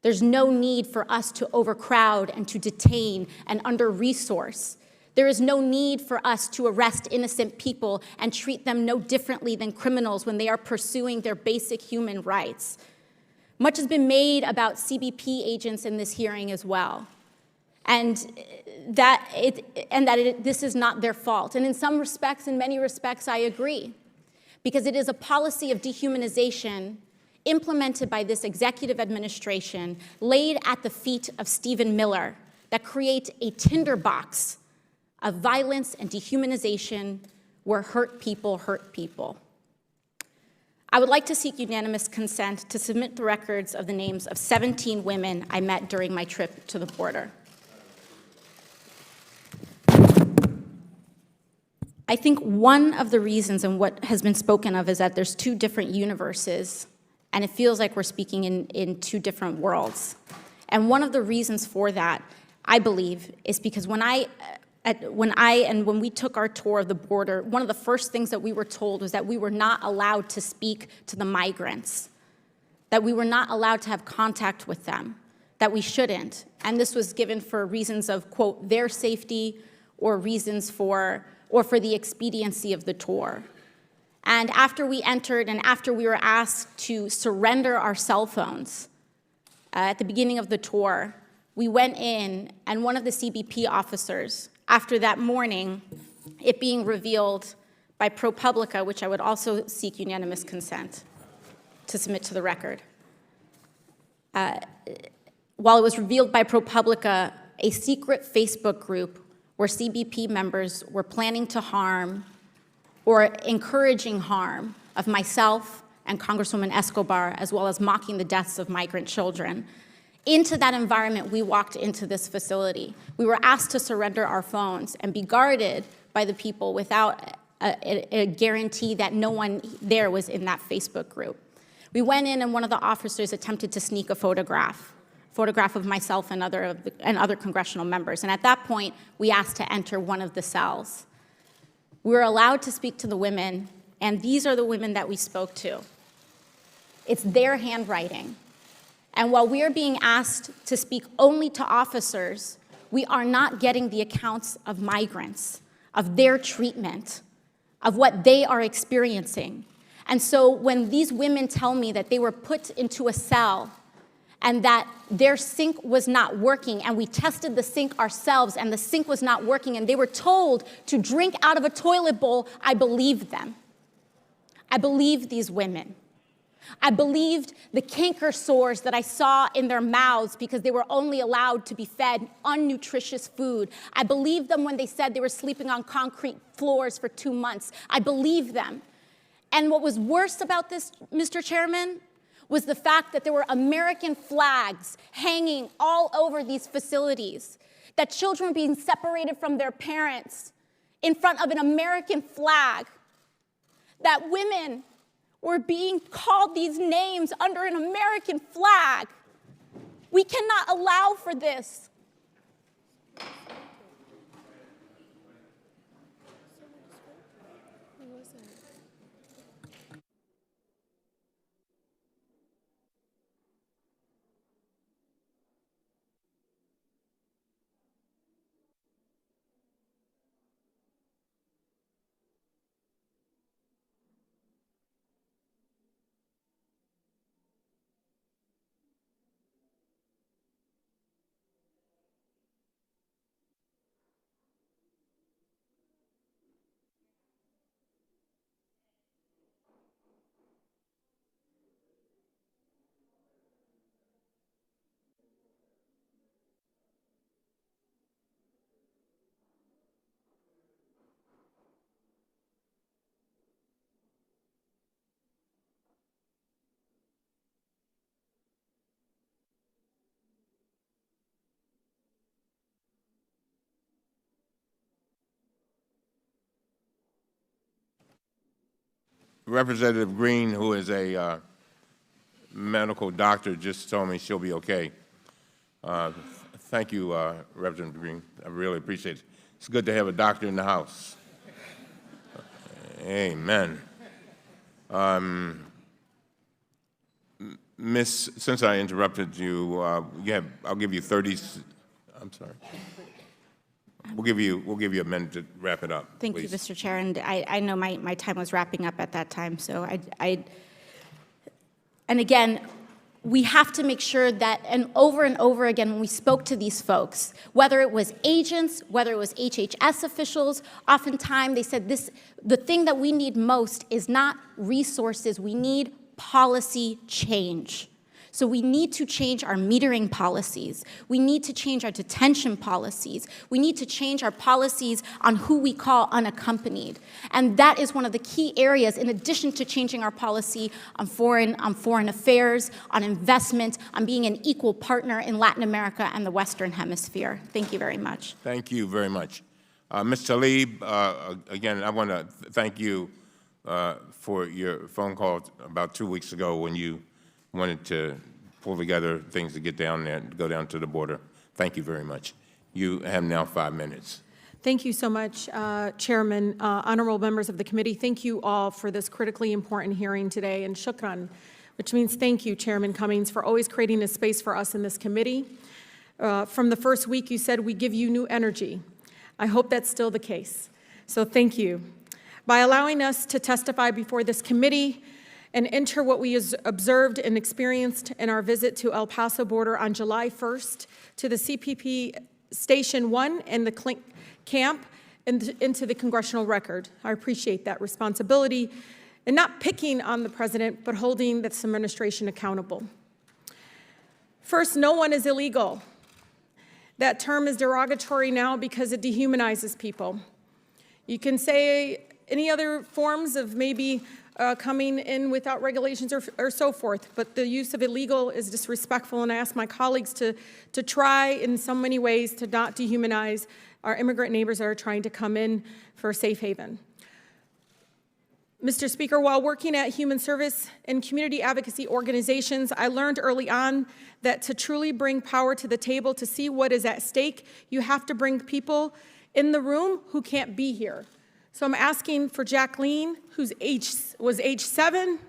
There's no need for us to overcrowd and to detain and under-resource. There is no need for us to arrest innocent people and treat them no differently than criminals when they are pursuing their basic human rights. Much has been made about CBP agents in this hearing as well, and this is not their fault. And in some respects, in many respects, I agree, because it is a policy of dehumanization implemented by this executive administration, laid at the feet of Stephen Miller, that creates a tinderbox of violence and dehumanization where hurt people hurt people. I would like to seek unanimous consent to submit the records of the names of 17 women I met during my trip to the border. I think one of the reasons, and what has been spoken of, is that there's two different universes, and it feels like we're speaking in two different worlds. And one of the reasons for that, I believe, is because when we took our tour of the border, one of the first things that we were told was that we were not allowed to speak to the migrants, that we were not allowed to have contact with them, that we shouldn't. And this was given for reasons of, quote, their safety or reasons for the expediency of the tour. And after we entered and after we were asked to surrender our cell phones at the beginning of the tour, we went in, and one of the CBP officers, after that morning, it being revealed by ProPublica, which I would also seek unanimous consent to submit to the record. While it was revealed by ProPublica, a secret Facebook group where CBP members were planning to harm or encouraging harm of myself and Congresswoman Escobar, as well as mocking the deaths of migrant children. Into that environment, we walked into this facility. We were asked to surrender our phones and be guarded by the people without a guarantee that no one there was in that Facebook group. We went in, and one of the officers attempted to sneak a photograph of myself and other congressional members. And at that point, we asked to enter one of the cells. We were allowed to speak to the women, and these are the women that we spoke to. It's their handwriting. And while we are being asked to speak only to officers, we are not getting the accounts of migrants, of their treatment, of what they are experiencing. And so when these women tell me that they were put into a cell and that their sink was not working, and we tested the sink ourselves, and the sink was not working, and they were told to drink out of a toilet bowl, I believed them. I believed these women. I believed the canker sores that I saw in their mouths because they were only allowed to be fed unnutritious food. I believed them when they said they were sleeping on concrete floors for 2 months. I believed them. And what was worse about this, Mr. Chairman, was the fact that there were American flags hanging all over these facilities, that children were being separated from their parents in front of an American flag, that women were being called these names under an American flag. We cannot allow for this. Representative Green, who is a medical doctor, just told me she'll be okay. Thank you, Representative Green. I really appreciate it. It's good to have a doctor in the House. Amen. Miss, since I interrupted you, I'll give you 30. I'm sorry. We'll give you a minute to wrap it up. Thank please. you, Mr. Chair. And I know my time was wrapping up at that time. So and again, we have to make sure that, and over again, when we spoke to these folks, whether it was agents, whether it was HHS officials, oftentimes they said the thing that we need most is not resources, we need policy change. So we need to change our metering policies. We need to change our detention policies. We need to change our policies on who we call unaccompanied. And that is one of the key areas, in addition to changing our policy on foreign affairs, on investment, on being an equal partner in Latin America and the Western Hemisphere. Thank you very much. Thank you very much. Ms. Tlaib, again, I want to thank you for your phone call about 2 weeks ago when you wanted to pull together things to get down there, go down to the border. Thank you very much. You have now 5 minutes. Thank you so much, Chairman, honorable members of the committee. Thank you all for this critically important hearing today, and shukran, which means thank you, Chairman Cummings, for always creating a space for us in this committee. From the first week, you said we give you new energy. I hope that's still the case. So thank you. By allowing us to testify before this committee and enter what we observed and experienced in our visit to El Paso border on July 1st to the CPP Station 1 and the camp into the congressional record. I appreciate that responsibility and not picking on the president, but holding this administration accountable. First, no one is illegal. That term is derogatory now because it dehumanizes people. You can say any other forms of maybe coming in without regulations or so forth, but the use of illegal is disrespectful, and I ask my colleagues to try in so many ways to not dehumanize our immigrant neighbors that are trying to come in for a safe haven. Mr. Speaker, while working at human service and community advocacy organizations, I learned early on that to truly bring power to the table, to see what is at stake, you have to bring people in the room who can't be here. So I'm asking for Jacqueline, who was age 7,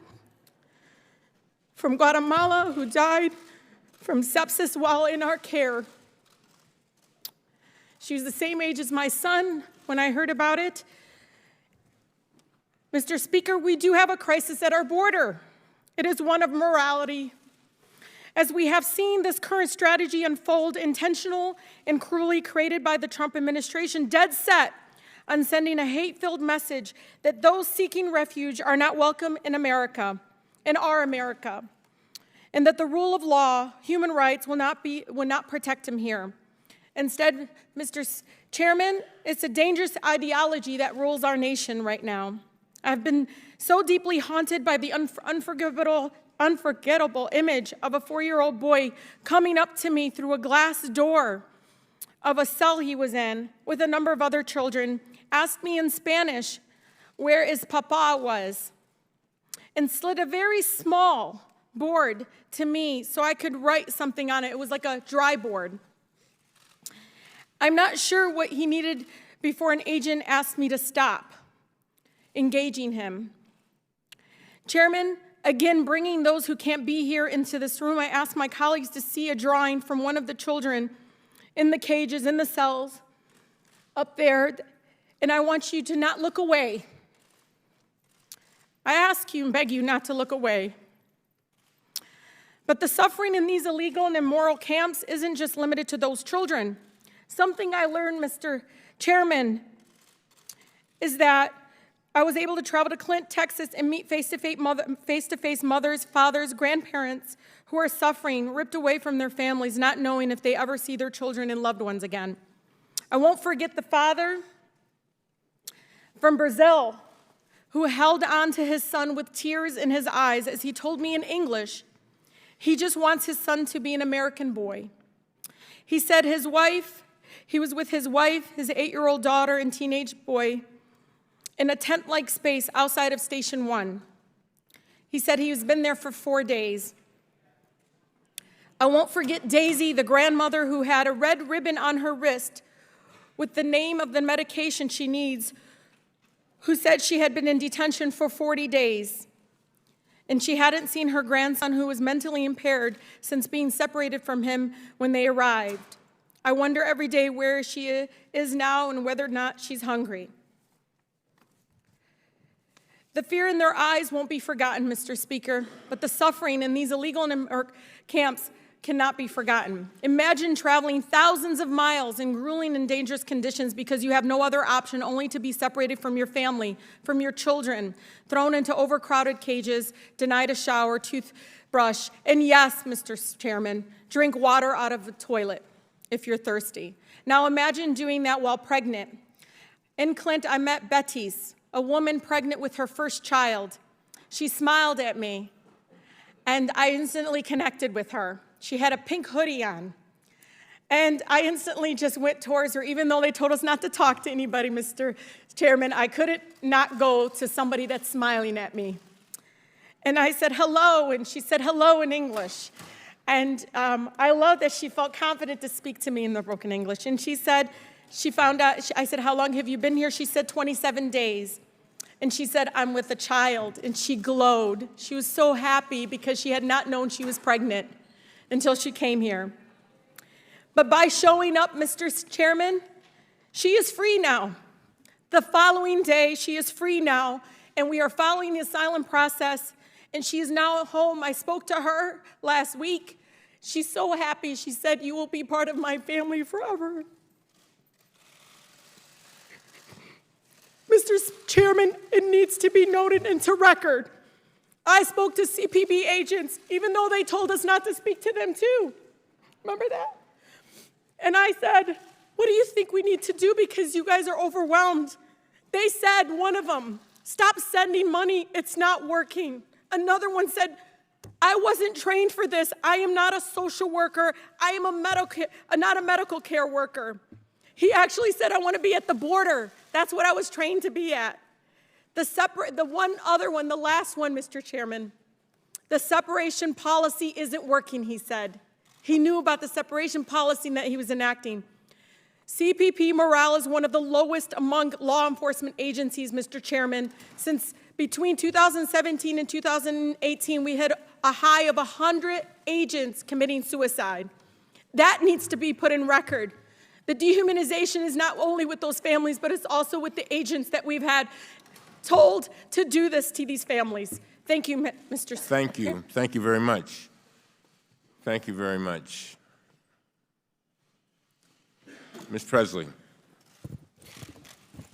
from Guatemala, who died from sepsis while in our care. She was the same age as my son when I heard about it. Mr. Speaker, we do have a crisis at our border. It is one of morality. As we have seen this current strategy unfold, intentional and cruelly created by the Trump administration, dead set on sending a hate-filled message that those seeking refuge are not welcome in America, in our America, and that the rule of law, human rights, will not protect him here. Instead, Mr. Chairman, it's a dangerous ideology that rules our nation right now. I've been so deeply haunted by the unforgettable image of a 4-year-old boy coming up to me through a glass door of a cell he was in with a number of other children, asked me in Spanish where his papa was, and slid a very small board to me so I could write something on it. It was like a dry board. I'm not sure what he needed before an agent asked me to stop engaging him. Chairman, again, bringing those who can't be here into this room, I asked my colleagues to see a drawing from one of the children in the cages, in the cells, up there, and I want you to not look away. I ask you and beg you not to look away. But the suffering in these illegal and immoral camps isn't just limited to those children. Something I learned, Mr. Chairman, is that I was able to travel to Clint, Texas, and meet face-to-face mothers, fathers, grandparents who are suffering, ripped away from their families, not knowing if they ever see their children and loved ones again. I won't forget the father from Brazil who held on to his son with tears in his eyes as he told me in English he just wants his son to be an American boy. He said he was with his wife, his 8-year-old daughter, and teenage boy in a tent-like space outside of Station 1. He said he's been there for 4 days. I won't forget Daisy, the grandmother who had a red ribbon on her wrist with the name of the medication she needs, who said she had been in detention for 40 days, and she hadn't seen her grandson, who was mentally impaired, since being separated from him when they arrived. I wonder every day where she is now and whether or not she's hungry. The fear in their eyes won't be forgotten, Mr. Speaker, but the suffering in these illegal camps cannot be forgotten. Imagine traveling thousands of miles in grueling and dangerous conditions because you have no other option only to be separated from your family, from your children, thrown into overcrowded cages, denied a shower, toothbrush, and yes, Mr. Chairman, drink water out of a toilet if you're thirsty. Now imagine doing that while pregnant. In Clint, I met Betty's, a woman pregnant with her first child. She smiled at me, and I instantly connected with her. She had a pink hoodie on, and I instantly just went towards her. Even though they told us not to talk to anybody, Mr. Chairman, I couldn't not go to somebody that's smiling at me. And I said, hello, and she said hello in English. And I love that she felt confident to speak to me in the broken English. And she said, she found out, I said, how long have you been here? She said 27 days. And she said, I'm with a child. And she glowed. She was so happy because she had not known she was pregnant until she came here. But by showing up, Mr. Chairman, she is free now. The following day, she is free now, and we are following the asylum process, and she is now at home. I spoke to her last week. She's so happy. She said, you will be part of my family forever. Mr. Chairman, it needs to be noted into record. I spoke to CPB agents, even though they told us not to speak to them too. Remember that? And I said, what do you think we need to do because you guys are overwhelmed? They said, one of them, stop sending money, it's not working. Another one said, I wasn't trained for this. I am not a social worker. I am not a medical care worker. He actually said, I want to be at the border. That's what I was trained to be at. The last one, Mr. Chairman, the separation policy isn't working, he said. He knew about the separation policy that he was enacting. CPP morale is one of the lowest among law enforcement agencies, Mr. Chairman. Since between 2017 and 2018, we had a high of 100 agents committing suicide. That needs to be put in record. The dehumanization is not only with those families, but it's also with the agents that we've had told to do this to these families. Thank you, Mr. Speaker. Thank you. Thank you very much. Thank you very much. Ms. Pressley.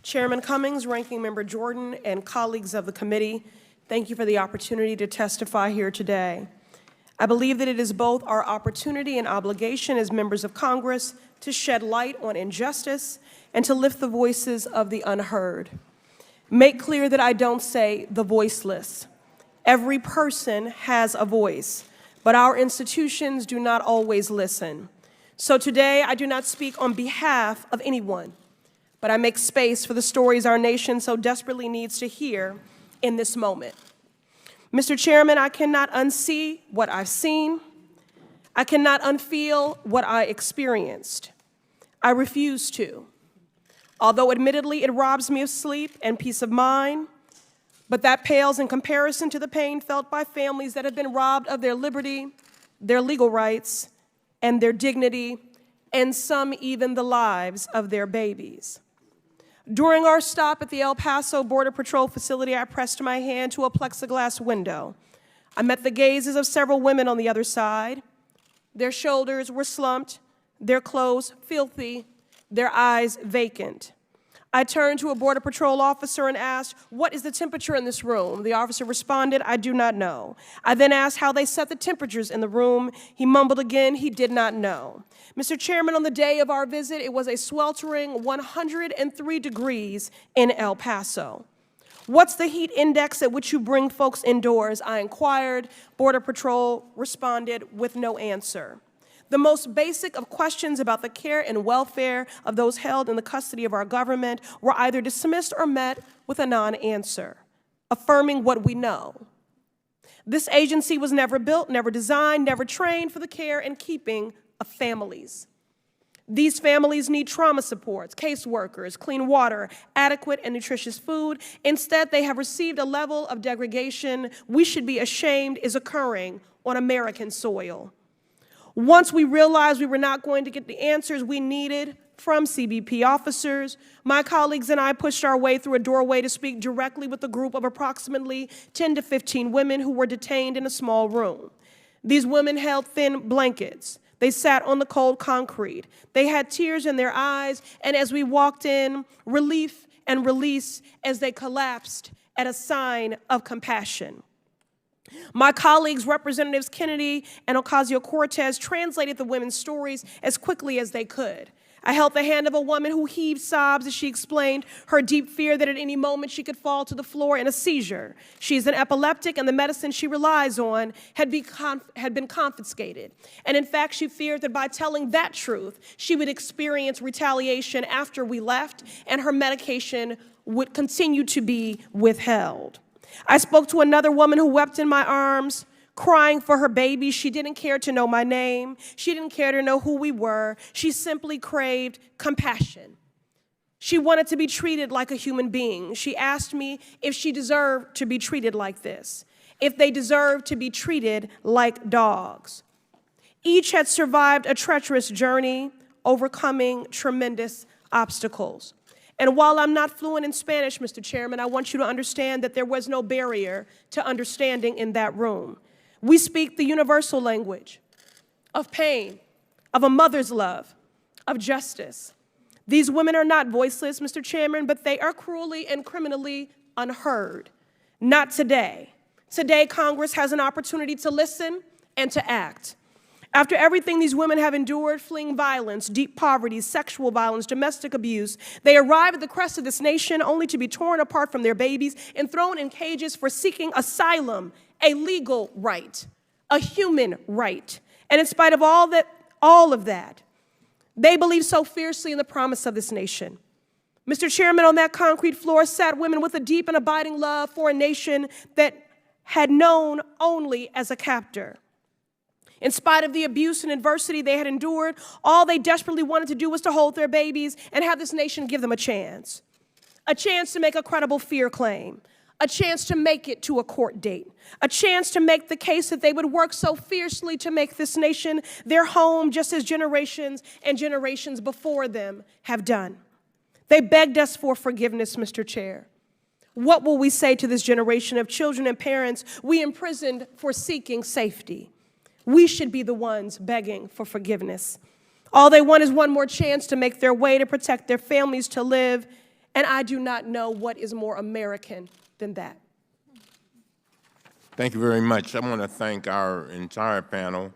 Chairman Cummings, Ranking Member Jordan, and colleagues of the committee, thank you for the opportunity to testify here today. I believe that it is both our opportunity and obligation as members of Congress to shed light on injustice and to lift the voices of the unheard. Make clear that I don't say the voiceless. Every person has a voice, but our institutions do not always listen. So today, I do not speak on behalf of anyone, but I make space for the stories our nation so desperately needs to hear in this moment. Mr. Chairman, I cannot unsee what I've seen. I cannot unfeel what I experienced. I refuse to. Although admittedly it robs me of sleep and peace of mind, but that pales in comparison to the pain felt by families that have been robbed of their liberty, their legal rights, and their dignity, and some even the lives of their babies. During our stop at the El Paso Border Patrol facility, I pressed my hand to a plexiglass window. I met the gazes of several women on the other side. Their shoulders were slumped, their clothes filthy, their eyes vacant. I turned to a Border Patrol officer and asked, "What is the temperature in this room?" The officer responded, "I do not know." I then asked how they set the temperatures in the room. He mumbled again, he did not know. Mr. Chairman, on the day of our visit, it was a sweltering 103 degrees in El Paso. "What's the heat index at which you bring folks indoors?" I inquired. Border Patrol responded with no answer. The most basic of questions about the care and welfare of those held in the custody of our government were either dismissed or met with a non-answer, affirming what we know. This agency was never built, never designed, never trained for the care and keeping of families. These families need trauma supports, caseworkers, clean water, adequate and nutritious food. Instead, they have received a level of degradation we should be ashamed is occurring on American soil. Once we realized we were not going to get the answers we needed from CBP officers, my colleagues and I pushed our way through a doorway to speak directly with a group of approximately 10 to 15 women who were detained in a small room. These women held thin blankets. They sat on the cold concrete. They had tears in their eyes, and as we walked in, relief and release as they collapsed at a sign of compassion. My colleagues, Representatives Kennedy and Ocasio-Cortez, translated the women's stories as quickly as they could. I held the hand of a woman who heaved sobs as she explained her deep fear that at any moment she could fall to the floor in a seizure. She's an epileptic, and the medicine she relies on had been confiscated. And in fact, she feared that by telling that truth, she would experience retaliation after we left, and her medication would continue to be withheld. I spoke to another woman who wept in my arms, crying for her baby. She didn't care to know my name. She didn't care to know who we were. She simply craved compassion. She wanted to be treated like a human being. She asked me if she deserved to be treated like this, if they deserved to be treated like dogs. Each had survived a treacherous journey, overcoming tremendous obstacles. And while I'm not fluent in Spanish, Mr. Chairman, I want you to understand that there was no barrier to understanding in that room. We speak the universal language of pain, of a mother's love, of justice. These women are not voiceless, Mr. Chairman, but they are cruelly and criminally unheard. Not today. Today, Congress has an opportunity to listen and to act. After everything these women have endured, fleeing violence, deep poverty, sexual violence, domestic abuse, they arrive at the crest of this nation only to be torn apart from their babies and thrown in cages for seeking asylum, a legal right, a human right. And in spite of all of that, they believe so fiercely in the promise of this nation. Mr. Chairman, on that concrete floor sat women with a deep and abiding love for a nation that had known only as a captor. In spite of the abuse and adversity they had endured, all they desperately wanted to do was to hold their babies and have this nation give them a chance to make a credible fear claim, a chance to make it to a court date, a chance to make the case that they would work so fiercely to make this nation their home, just as generations and generations before them have done. They begged us for forgiveness, Mr. Chair. What will we say to this generation of children and parents we imprisoned for seeking safety? we should be the ones begging for forgiveness. All they want is one more chance to make their way, to protect their families, to live, and I do not know what is more American than that. Thank you very much. I want to thank our entire panel,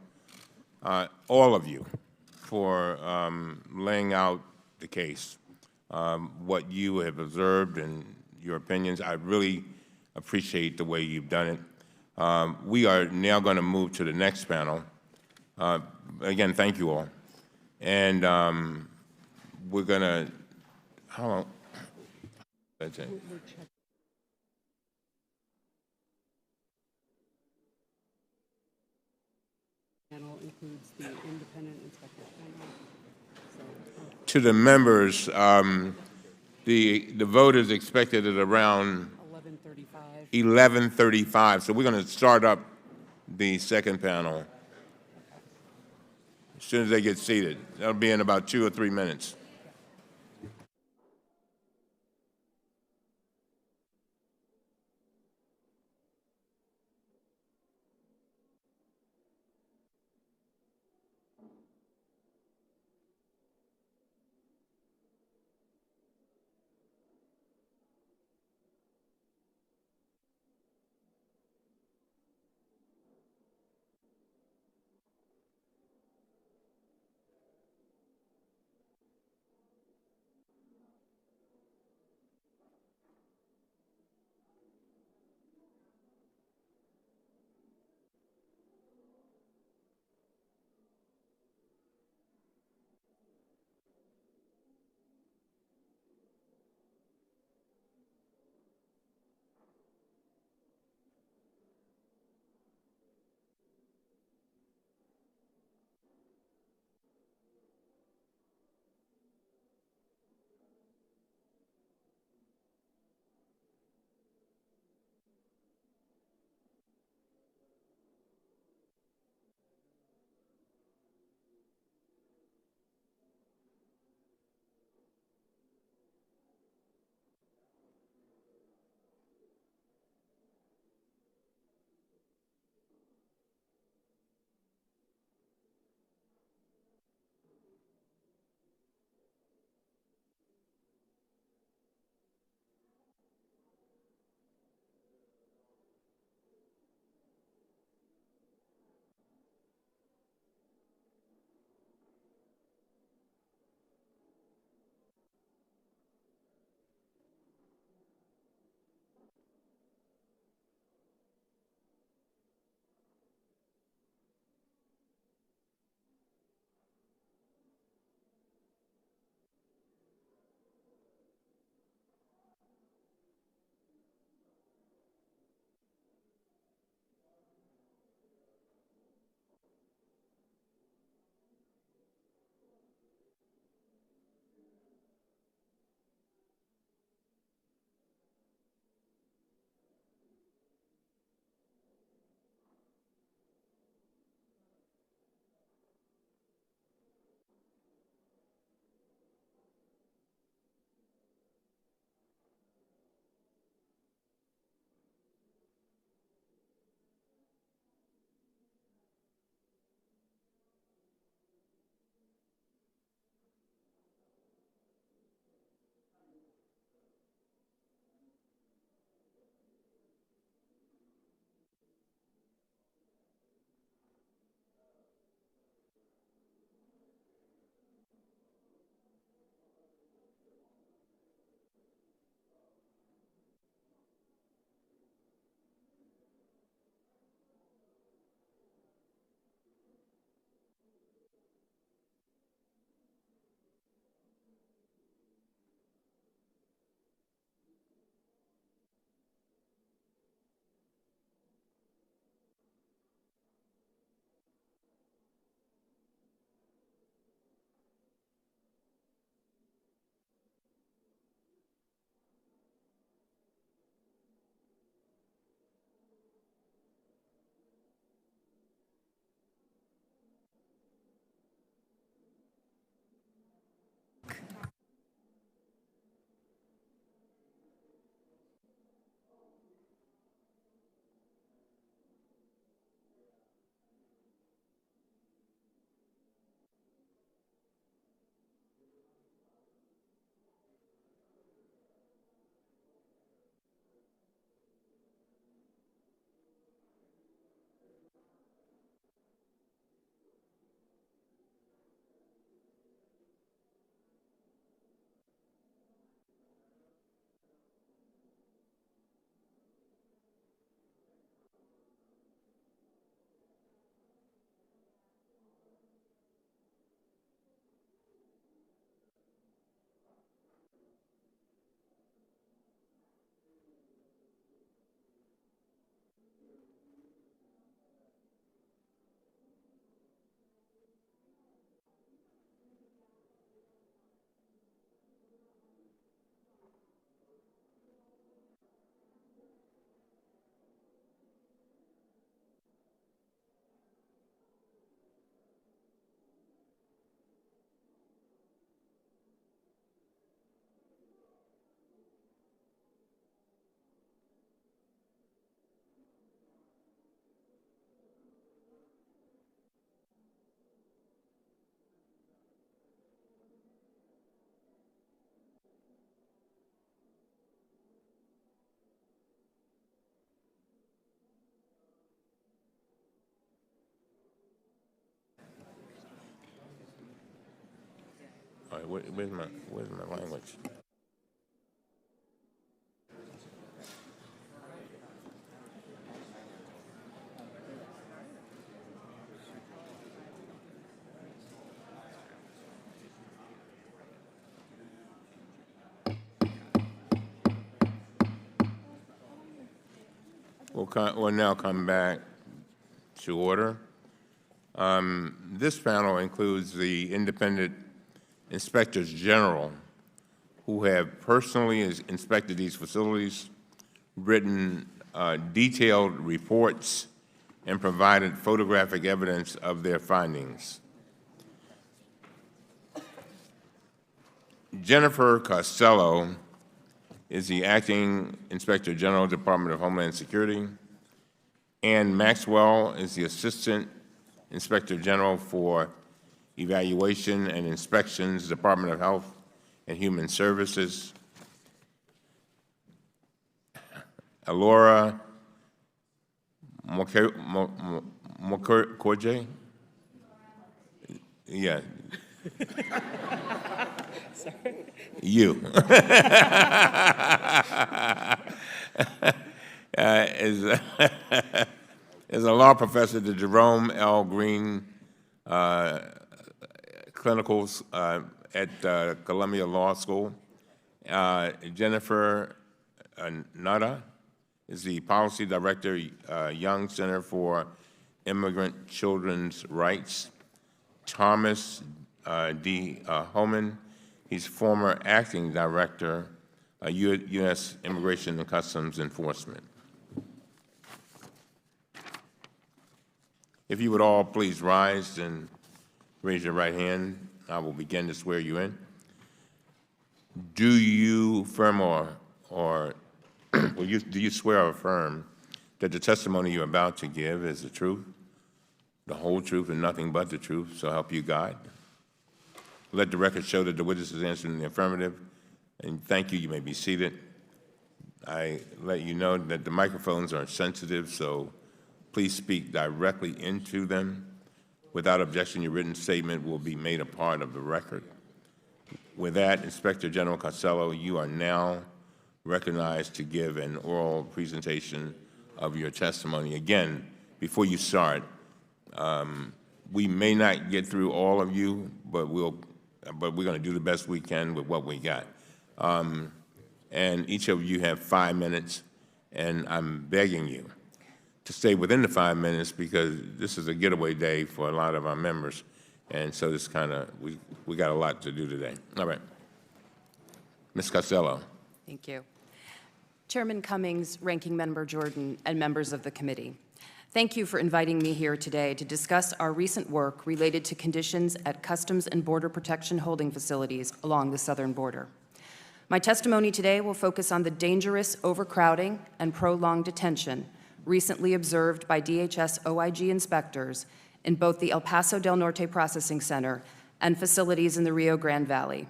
all of you, for laying out the case, what you have observed and your opinions. I really appreciate the way you've done it. We are now going to move to the next panel. Again, thank you all. And we're going to, how long? That's it. Panel includes the independent inspector panel. To the members, the vote is expected at around 11:35. So we're going to start up the second panel as soon as they get seated. That'll be in about 2 or 3 minutes. sorry. Where's my language? We'll now come back to order. This panel includes the independent inspectors general who have personally inspected these facilities, written detailed reports, and provided photographic evidence of their findings. Jennifer Costello is the Acting Inspector General, Department of Homeland Security. Ann Maxwell is the Assistant Inspector General for Evaluation and Inspections, Department of Health and Human Services. Alora Mokorje? Yeah. Sorry. You. Is a law professor at the Jerome L. Green Clinicals at Columbia Law School. Jennifer Nutter is the Policy Director, Young Center for Immigrant Children's Rights. Thomas D. Homan, he's former Acting Director, U.S. Immigration and Customs Enforcement. If you would all please rise and raise your right hand, I will begin to swear you in. Do you affirm do you swear or affirm that the testimony you're about to give is the truth, the whole truth, and nothing but the truth, so help you God? Let the record show that the witness is answering in the affirmative. And thank you. You may be seated. I let you know that the microphones are sensitive, so please speak directly into them. Without objection, your written statement will be made a part of the record. With that, Inspector General Costello, you are now recognized to give an oral presentation of your testimony. Again, before you start, we may not get through all of you, but we're going to do the best we can with what we got. And each of you have 5 minutes, and I'm begging you to stay within the 5 minutes because this is a getaway day for a lot of our members, and so this we got a lot to do today. All right. Ms. Costello. Thank you. Chairman Cummings, Ranking Member Jordan, and members of the committee, thank you for inviting me here today to discuss our recent work related to conditions at Customs and Border Protection holding facilities along the southern border. My testimony today will focus on the dangerous overcrowding and prolonged detention recently observed by DHS OIG inspectors in both the El Paso del Norte Processing Center and facilities in the Rio Grande Valley.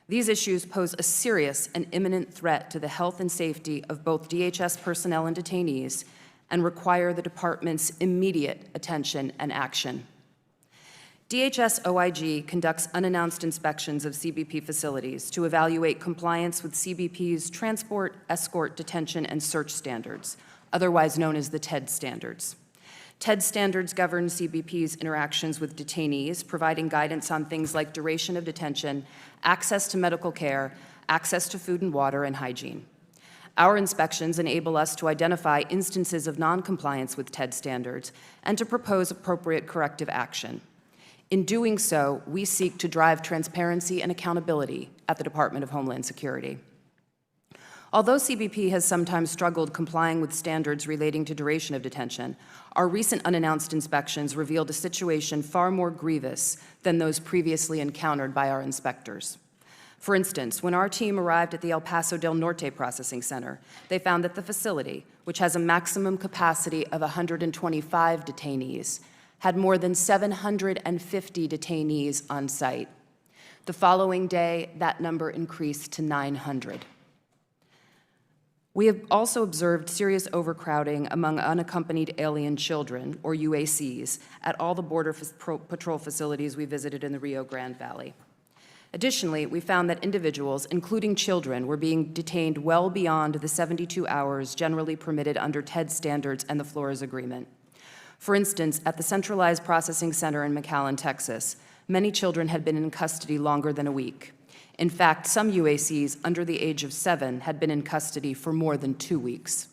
These issues pose a serious and imminent threat to the health and safety of both DHS personnel and detainees and require the department's immediate attention and action. DHS OIG conducts unannounced inspections of CBP facilities to evaluate compliance with CBP's transport, escort, detention, and search standards, otherwise known as the TED standards. TED standards govern CBP's interactions with detainees, providing guidance on things like duration of detention, access to medical care, access to food and water, and hygiene. Our inspections enable us to identify instances of noncompliance with TED standards and to propose appropriate corrective action. In doing so, we seek to drive transparency and accountability at the Department of Homeland Security. Although CBP has sometimes struggled complying with standards relating to duration of detention, our recent unannounced inspections revealed a situation far more grievous than those previously encountered by our inspectors. For instance, when our team arrived at the El Paso del Norte Processing Center, they found that the facility, which has a maximum capacity of 125 detainees, had more than 750 detainees on site. The following day, that number increased to 900. We have also observed serious overcrowding among unaccompanied alien children, or UACs, at all the Border Patrol facilities we visited in the Rio Grande Valley. Additionally, we found that individuals, including children, were being detained well beyond the 72 hours generally permitted under TED standards and the Flores Agreement. For instance, at the Centralized Processing Center in McAllen, Texas, many children had been in custody longer than a week. In fact, some UACs under the age of 7 had been in custody for more than 2 weeks.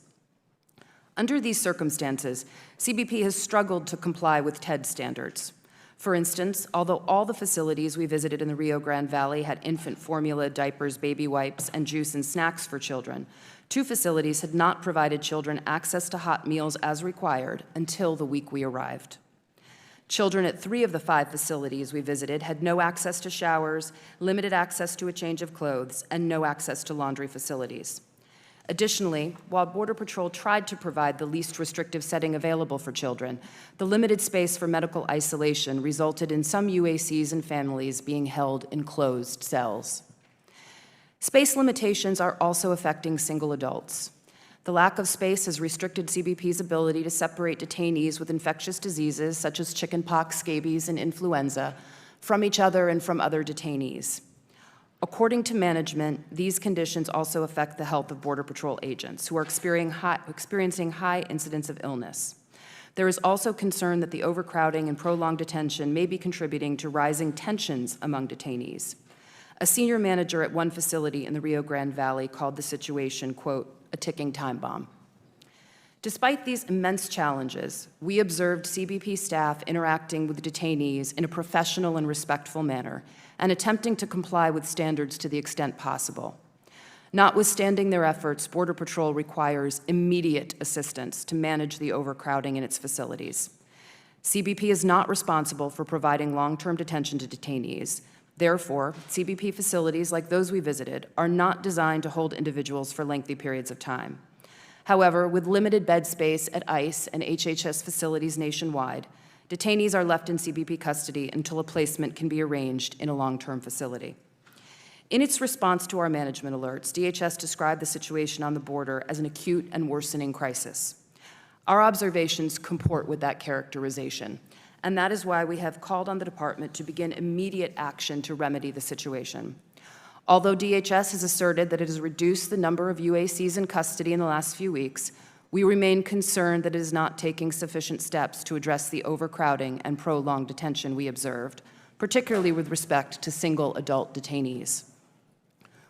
Under these circumstances, CBP has struggled to comply with TED standards. For instance, although all the facilities we visited in the Rio Grande Valley had infant formula, diapers, baby wipes, and juice and snacks for children, 2 facilities had not provided children access to hot meals as required until the week we arrived. Children at 3 of the 5 facilities we visited had no access to showers, limited access to a change of clothes, and no access to laundry facilities. Additionally, while Border Patrol tried to provide the least restrictive setting available for children, the limited space for medical isolation resulted in some UACs and families being held in closed cells. Space limitations are also affecting single adults. The lack of space has restricted CBP's ability to separate detainees with infectious diseases such as chickenpox, scabies, and influenza from each other and from other detainees. According to management, these conditions also affect the health of Border Patrol agents who are experiencing high incidence of illness. There is also concern that the overcrowding and prolonged detention may be contributing to rising tensions among detainees. A senior manager at one facility in the Rio Grande Valley called the situation, quote, a ticking time bomb. Despite these immense challenges, we observed CBP staff interacting with detainees in a professional and respectful manner and attempting to comply with standards to the extent possible. Notwithstanding their efforts, Border Patrol requires immediate assistance to manage the overcrowding in its facilities. CBP is not responsible for providing long-term detention to detainees. Therefore, CBP facilities like those we visited are not designed to hold individuals for lengthy periods of time. However, with limited bed space at ICE and HHS facilities nationwide, detainees are left in CBP custody until a placement can be arranged in a long-term facility. In its response to our management alerts, DHS described the situation on the border as an acute and worsening crisis. Our observations comport with that characterization, and that is why we have called on the department to begin immediate action to remedy the situation. Although DHS has asserted that it has reduced the number of UACs in custody in the last few weeks, we remain concerned that it is not taking sufficient steps to address the overcrowding and prolonged detention we observed, particularly with respect to single adult detainees.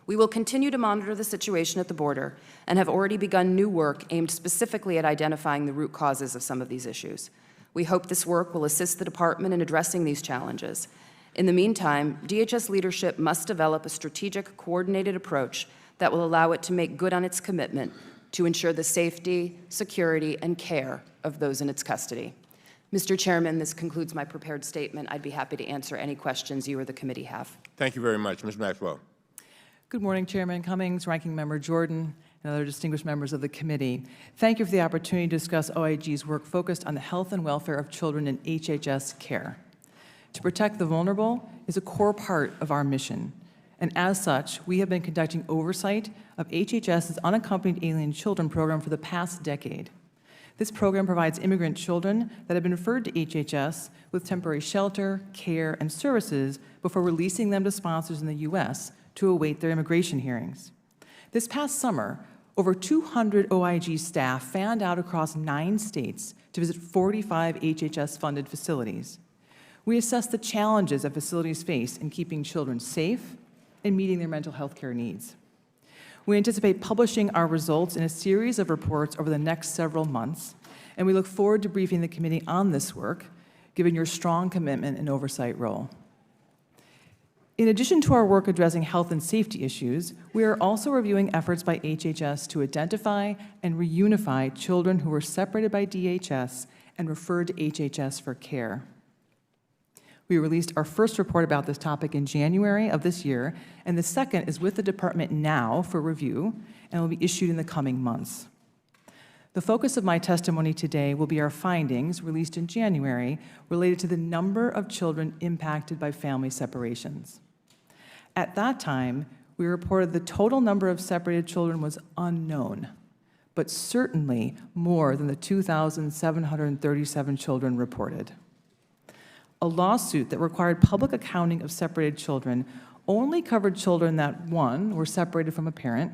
We will continue to monitor the situation at the border and have already begun new work aimed specifically at identifying the root causes of some of these issues. We hope this work will assist the department in addressing these challenges. In the meantime, DHS leadership must develop a strategic, coordinated approach that will allow it to make good on its commitment to ensure the safety, security, and care of those in its custody. Mr. Chairman, this concludes my prepared statement. I'd be happy to answer any questions you or the committee have. Thank you very much. Ms. Maxwell. Good morning, Chairman Cummings, Ranking Member Jordan, and other distinguished members of the committee. Thank you for the opportunity to discuss OIG's work focused on the health and welfare of children in HHS care. To protect the vulnerable is a core part of our mission, and as such, we have been conducting oversight of HHS's Unaccompanied Alien Children program for the past decade. This program provides immigrant children that have been referred to HHS with temporary shelter, care, and services before releasing them to sponsors in the U.S. to await their immigration hearings. This past summer, over 200 OIG staff fanned out across 9 states to visit 45 HHS-funded facilities. We assessed the challenges that facilities face in keeping children safe and meeting their mental health care needs. We anticipate publishing our results in a series of reports over the next several months, and we look forward to briefing the committee on this work, given your strong commitment and oversight role. In addition to our work addressing health and safety issues, we are also reviewing efforts by HHS to identify and reunify children who were separated by DHS and referred to HHS for care. We released our first report about this topic in January of this year, and the second is with the department now for review and will be issued in the coming months. The focus of my testimony today will be our findings released in January related to the number of children impacted by family separations. At that time, we reported the total number of separated children was unknown, but certainly more than the 2,737 children reported. A lawsuit that required public accounting of separated children only covered children that, 1, were separated from a parent,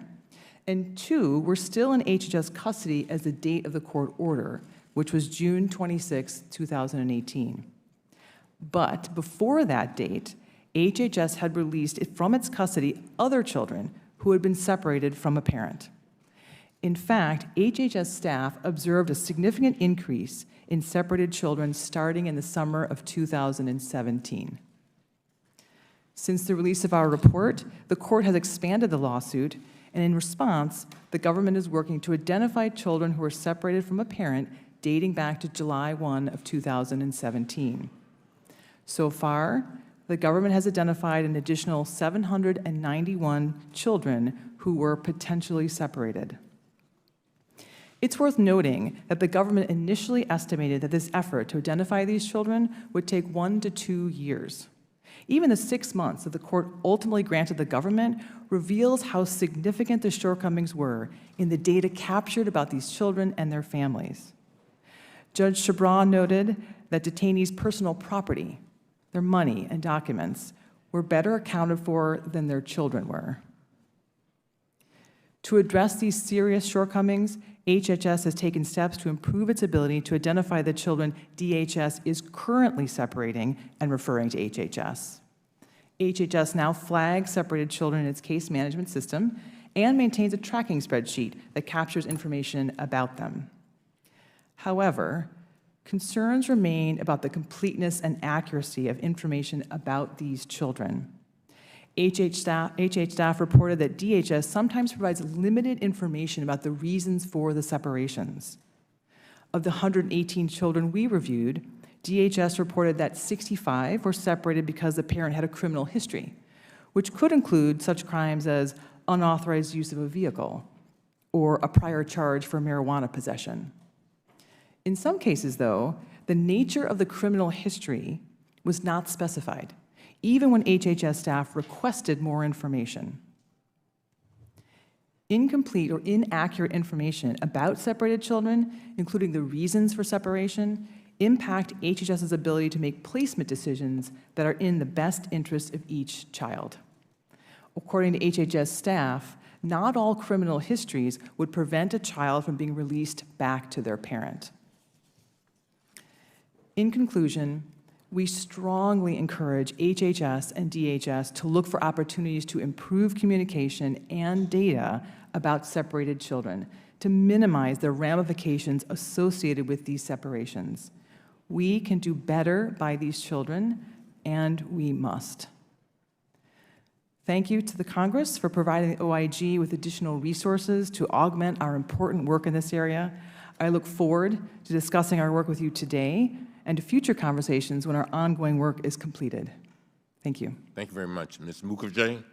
and 2, were still in HHS custody as the date of the court order, which was June 26, 2018. But before that date, HHS had released from its custody other children who had been separated from a parent. In fact, HHS staff observed a significant increase in separated children starting in the summer of 2017. Since the release of our report, the court has expanded the lawsuit, and in response, the government is working to identify children who are separated from a parent dating back to July 1 of 2017. So far, the government has identified an additional 791 children who were potentially separated. It's worth noting that the government initially estimated that this effort to identify these children would take 1 to 2 years. Even the 6 months that the court ultimately granted the government reveals how significant the shortcomings were in the data captured about these children and their families. Judge Chabra noted that detainees' personal property, their money and documents, were better accounted for than their children were. To address these serious shortcomings, HHS has taken steps to improve its ability to identify the children DHS is currently separating and referring to HHS. HHS now flags separated children in its case management system and maintains a tracking spreadsheet that captures information about them. However, concerns remain about the completeness and accuracy of information about these children. HH staff reported that DHS sometimes provides limited information about the reasons for the separations. Of the 118 children we reviewed, DHS reported that 65 were separated because the parent had a criminal history, which could include such crimes as unauthorized use of a vehicle or a prior charge for marijuana possession. In some cases, though, the nature of the criminal history was not specified, even when HHS staff requested more information. Incomplete or inaccurate information about separated children, including the reasons for separation, impact HHS's ability to make placement decisions that are in the best interest of each child. According to HHS staff, not all criminal histories would prevent a child from being released back to their parent. In conclusion, we strongly encourage HHS and DHS to look for opportunities to improve communication and data about separated children to minimize the ramifications associated with these separations. We can do better by these children, and we must. Thank you to the Congress for providing the OIG with additional resources to augment our important work in this area. I look forward to discussing our work with you today and to future conversations when our ongoing work is completed. Thank you. Thank you very much. Ms. Mukherjee.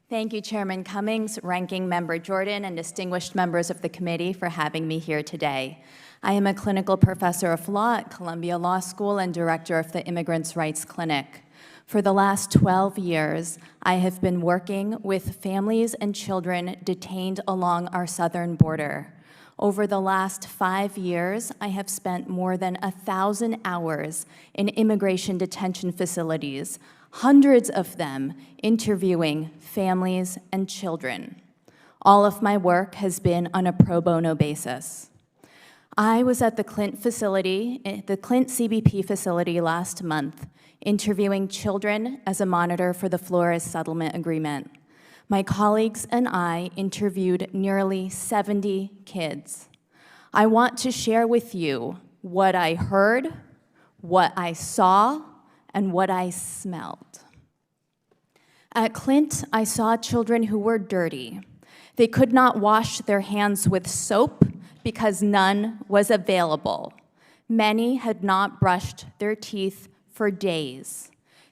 Thank you, Chairman Cummings, Ranking Member Jordan, and distinguished members of the committee for having me here today. I am a clinical professor of law at Columbia Law School and director of the Immigrants' Rights Clinic. For the last 12 years, I have been working with families and children detained along our southern border. Over the last 5 years, I have spent more than 1,000 hours in immigration detention facilities, hundreds of them interviewing families and children. All of my work has been on a pro bono basis. I was at the Clint CBP facility last month, interviewing children as a monitor for the Flores Settlement Agreement. My colleagues and I interviewed nearly 70 kids. I want to share with you what I heard, what I saw, and what I smelled. At Clint, I saw children who were dirty. They could not wash their hands with soap because none was available. Many had not brushed their teeth for days.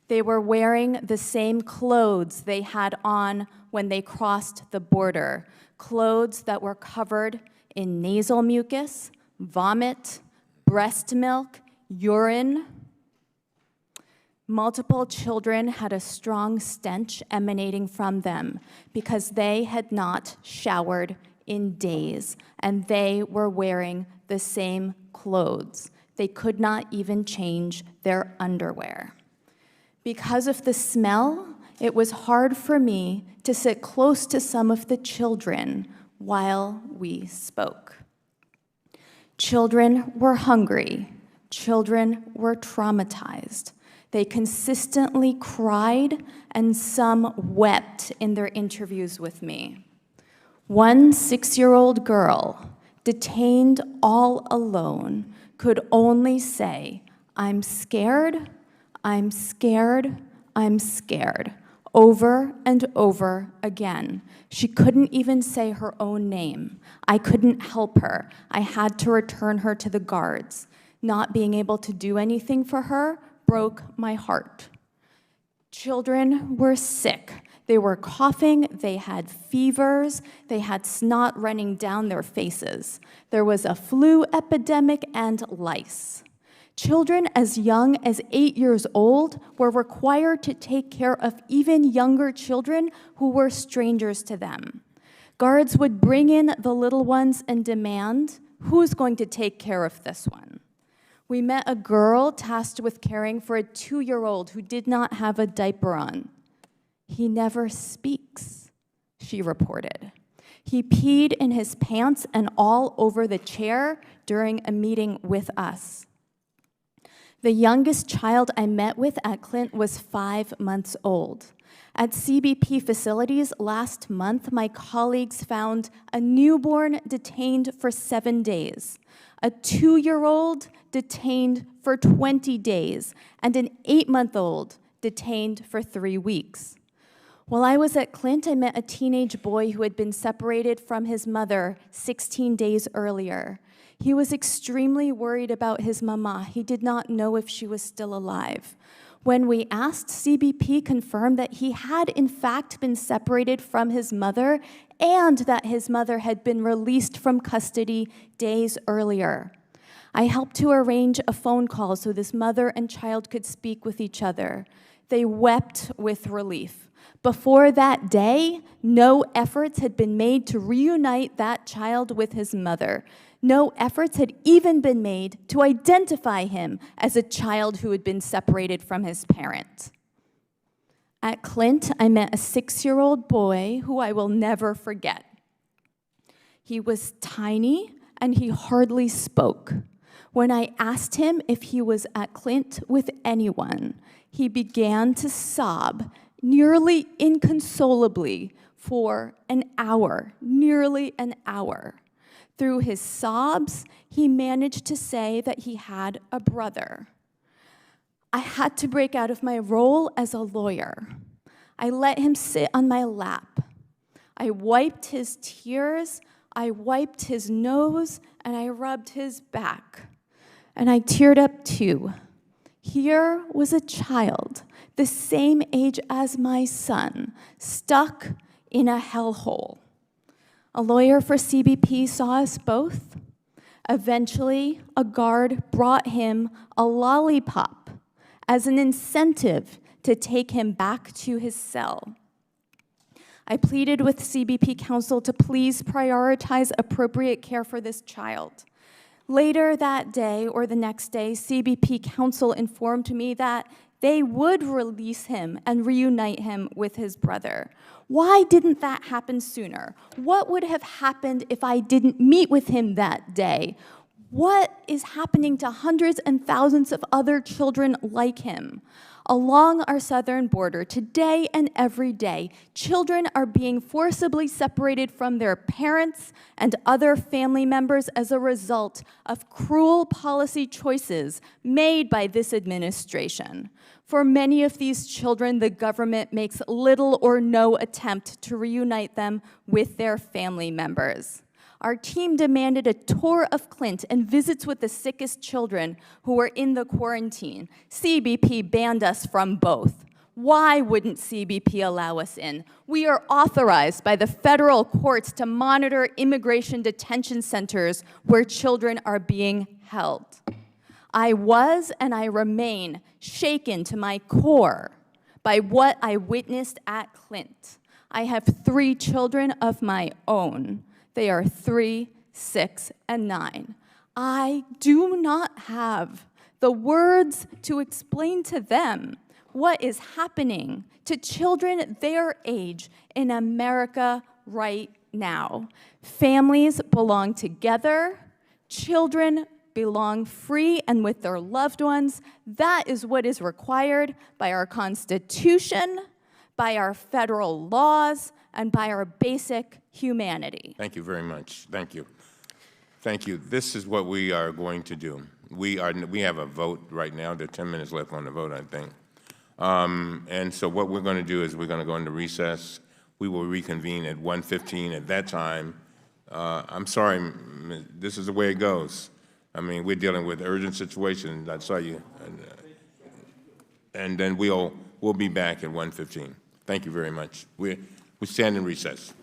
They were wearing the same clothes they had on when they crossed the border, clothes that were covered in nasal mucus, vomit, breast milk, urine. Multiple children had a strong stench emanating from them because they had not showered in days, and they were wearing the same clothes. They could not even change their underwear. Because of the smell it was hard for me to sit close to some of the children while we spoke. Children were hungry. Children were traumatized. They consistently cried, and some wept in their interviews with me. One 6-year-old girl, detained all alone, could only say, "I'm scared, I'm scared, I'm scared," over and over again. She couldn't even say her own name. I couldn't help her. I had to return her to the guards. Not being able to do anything for her broke my heart. Children were sick. They were coughing, they had fevers, they had snot running down their faces. There was a flu epidemic and lice. Children as young as 8 years old were required to take care of even younger children who were strangers to them. Guards would bring in the little ones and demand, "Who's going to take care of this one?" We met a girl tasked with caring for a 2-year-old who did not have a diaper on. "He never speaks," she reported. "He peed in his pants and all over the chair during a meeting with us." The youngest child I met with at Clint was 5 months old. At CBP facilities last month, my colleagues found a newborn detained for 7 days, a 2-year-old detained for 20 days, and an 8-month-old detained for 3 weeks. While I was at Clint, I met a teenage boy who had been separated from his mother 16 days earlier. He was extremely worried about his mama. He did not know if she was still alive. When we asked, CBP confirmed that he had in fact been separated from his mother and that his mother had been released from custody days earlier. I helped to arrange a phone call so this mother and child could speak with each other. They wept with relief. Before that day, no efforts had been made to reunite that child with his mother. No efforts had even been made to identify him as a child who had been separated from his parent. At Clint, I met a 6-year-old boy who I will never forget. He was tiny and he hardly spoke. When I asked him if he was at Clint with anyone, he began to sob nearly inconsolably for an hour, nearly an hour. Through his sobs, he managed to say that he had a brother. I had to break out of my role as a lawyer. I let him sit on my lap. I wiped his tears, I wiped his nose, and I rubbed his back. And I teared up too. Here was a child, the same age as my son, stuck in a hellhole. A lawyer for CBP saw us both. Eventually, a guard brought him a lollipop as an incentive to take him back to his cell. I pleaded with CBP counsel to please prioritize appropriate care for this child. Later that day or the next day, CBP counsel informed me that they would release him and reunite him with his brother. Why didn't that happen sooner? What would have happened if I didn't meet with him that day? What is happening to hundreds and thousands of other children like him? Along our southern border, today and every day, children are being forcibly separated from their parents and other family members as a result of cruel policy choices made by this administration. For many of these children, the government makes little or no attempt to reunite them with their family members. Our team demanded a tour of Clint and visits with the sickest children who were in the quarantine. CBP banned us from both. Why wouldn't CBP allow us in? We are authorized by the federal courts to monitor immigration detention centers where children are being held. I was and I remain shaken to my core by what I witnessed at Clint. I have 3 children of my own. They are 3, 6, and 9. I do not have the words to explain to them what is happening to children their age in America right now. Families belong together. Children belong free and with their loved ones. That is what is required by our Constitution, by our federal laws, and by our basic humanity. Thank you very much. Thank you. Thank you. This is what we are going to do. We have a vote right now. There are 10 minutes left on the vote, I think. And so what we're going to do is we're going to go into recess. We will reconvene at 1:15. At that time, I'm sorry, this is the way it goes. I mean, we're dealing with urgent situations. I saw you. And then we'll be back at 1:15. Thank you very much. We stand in recess.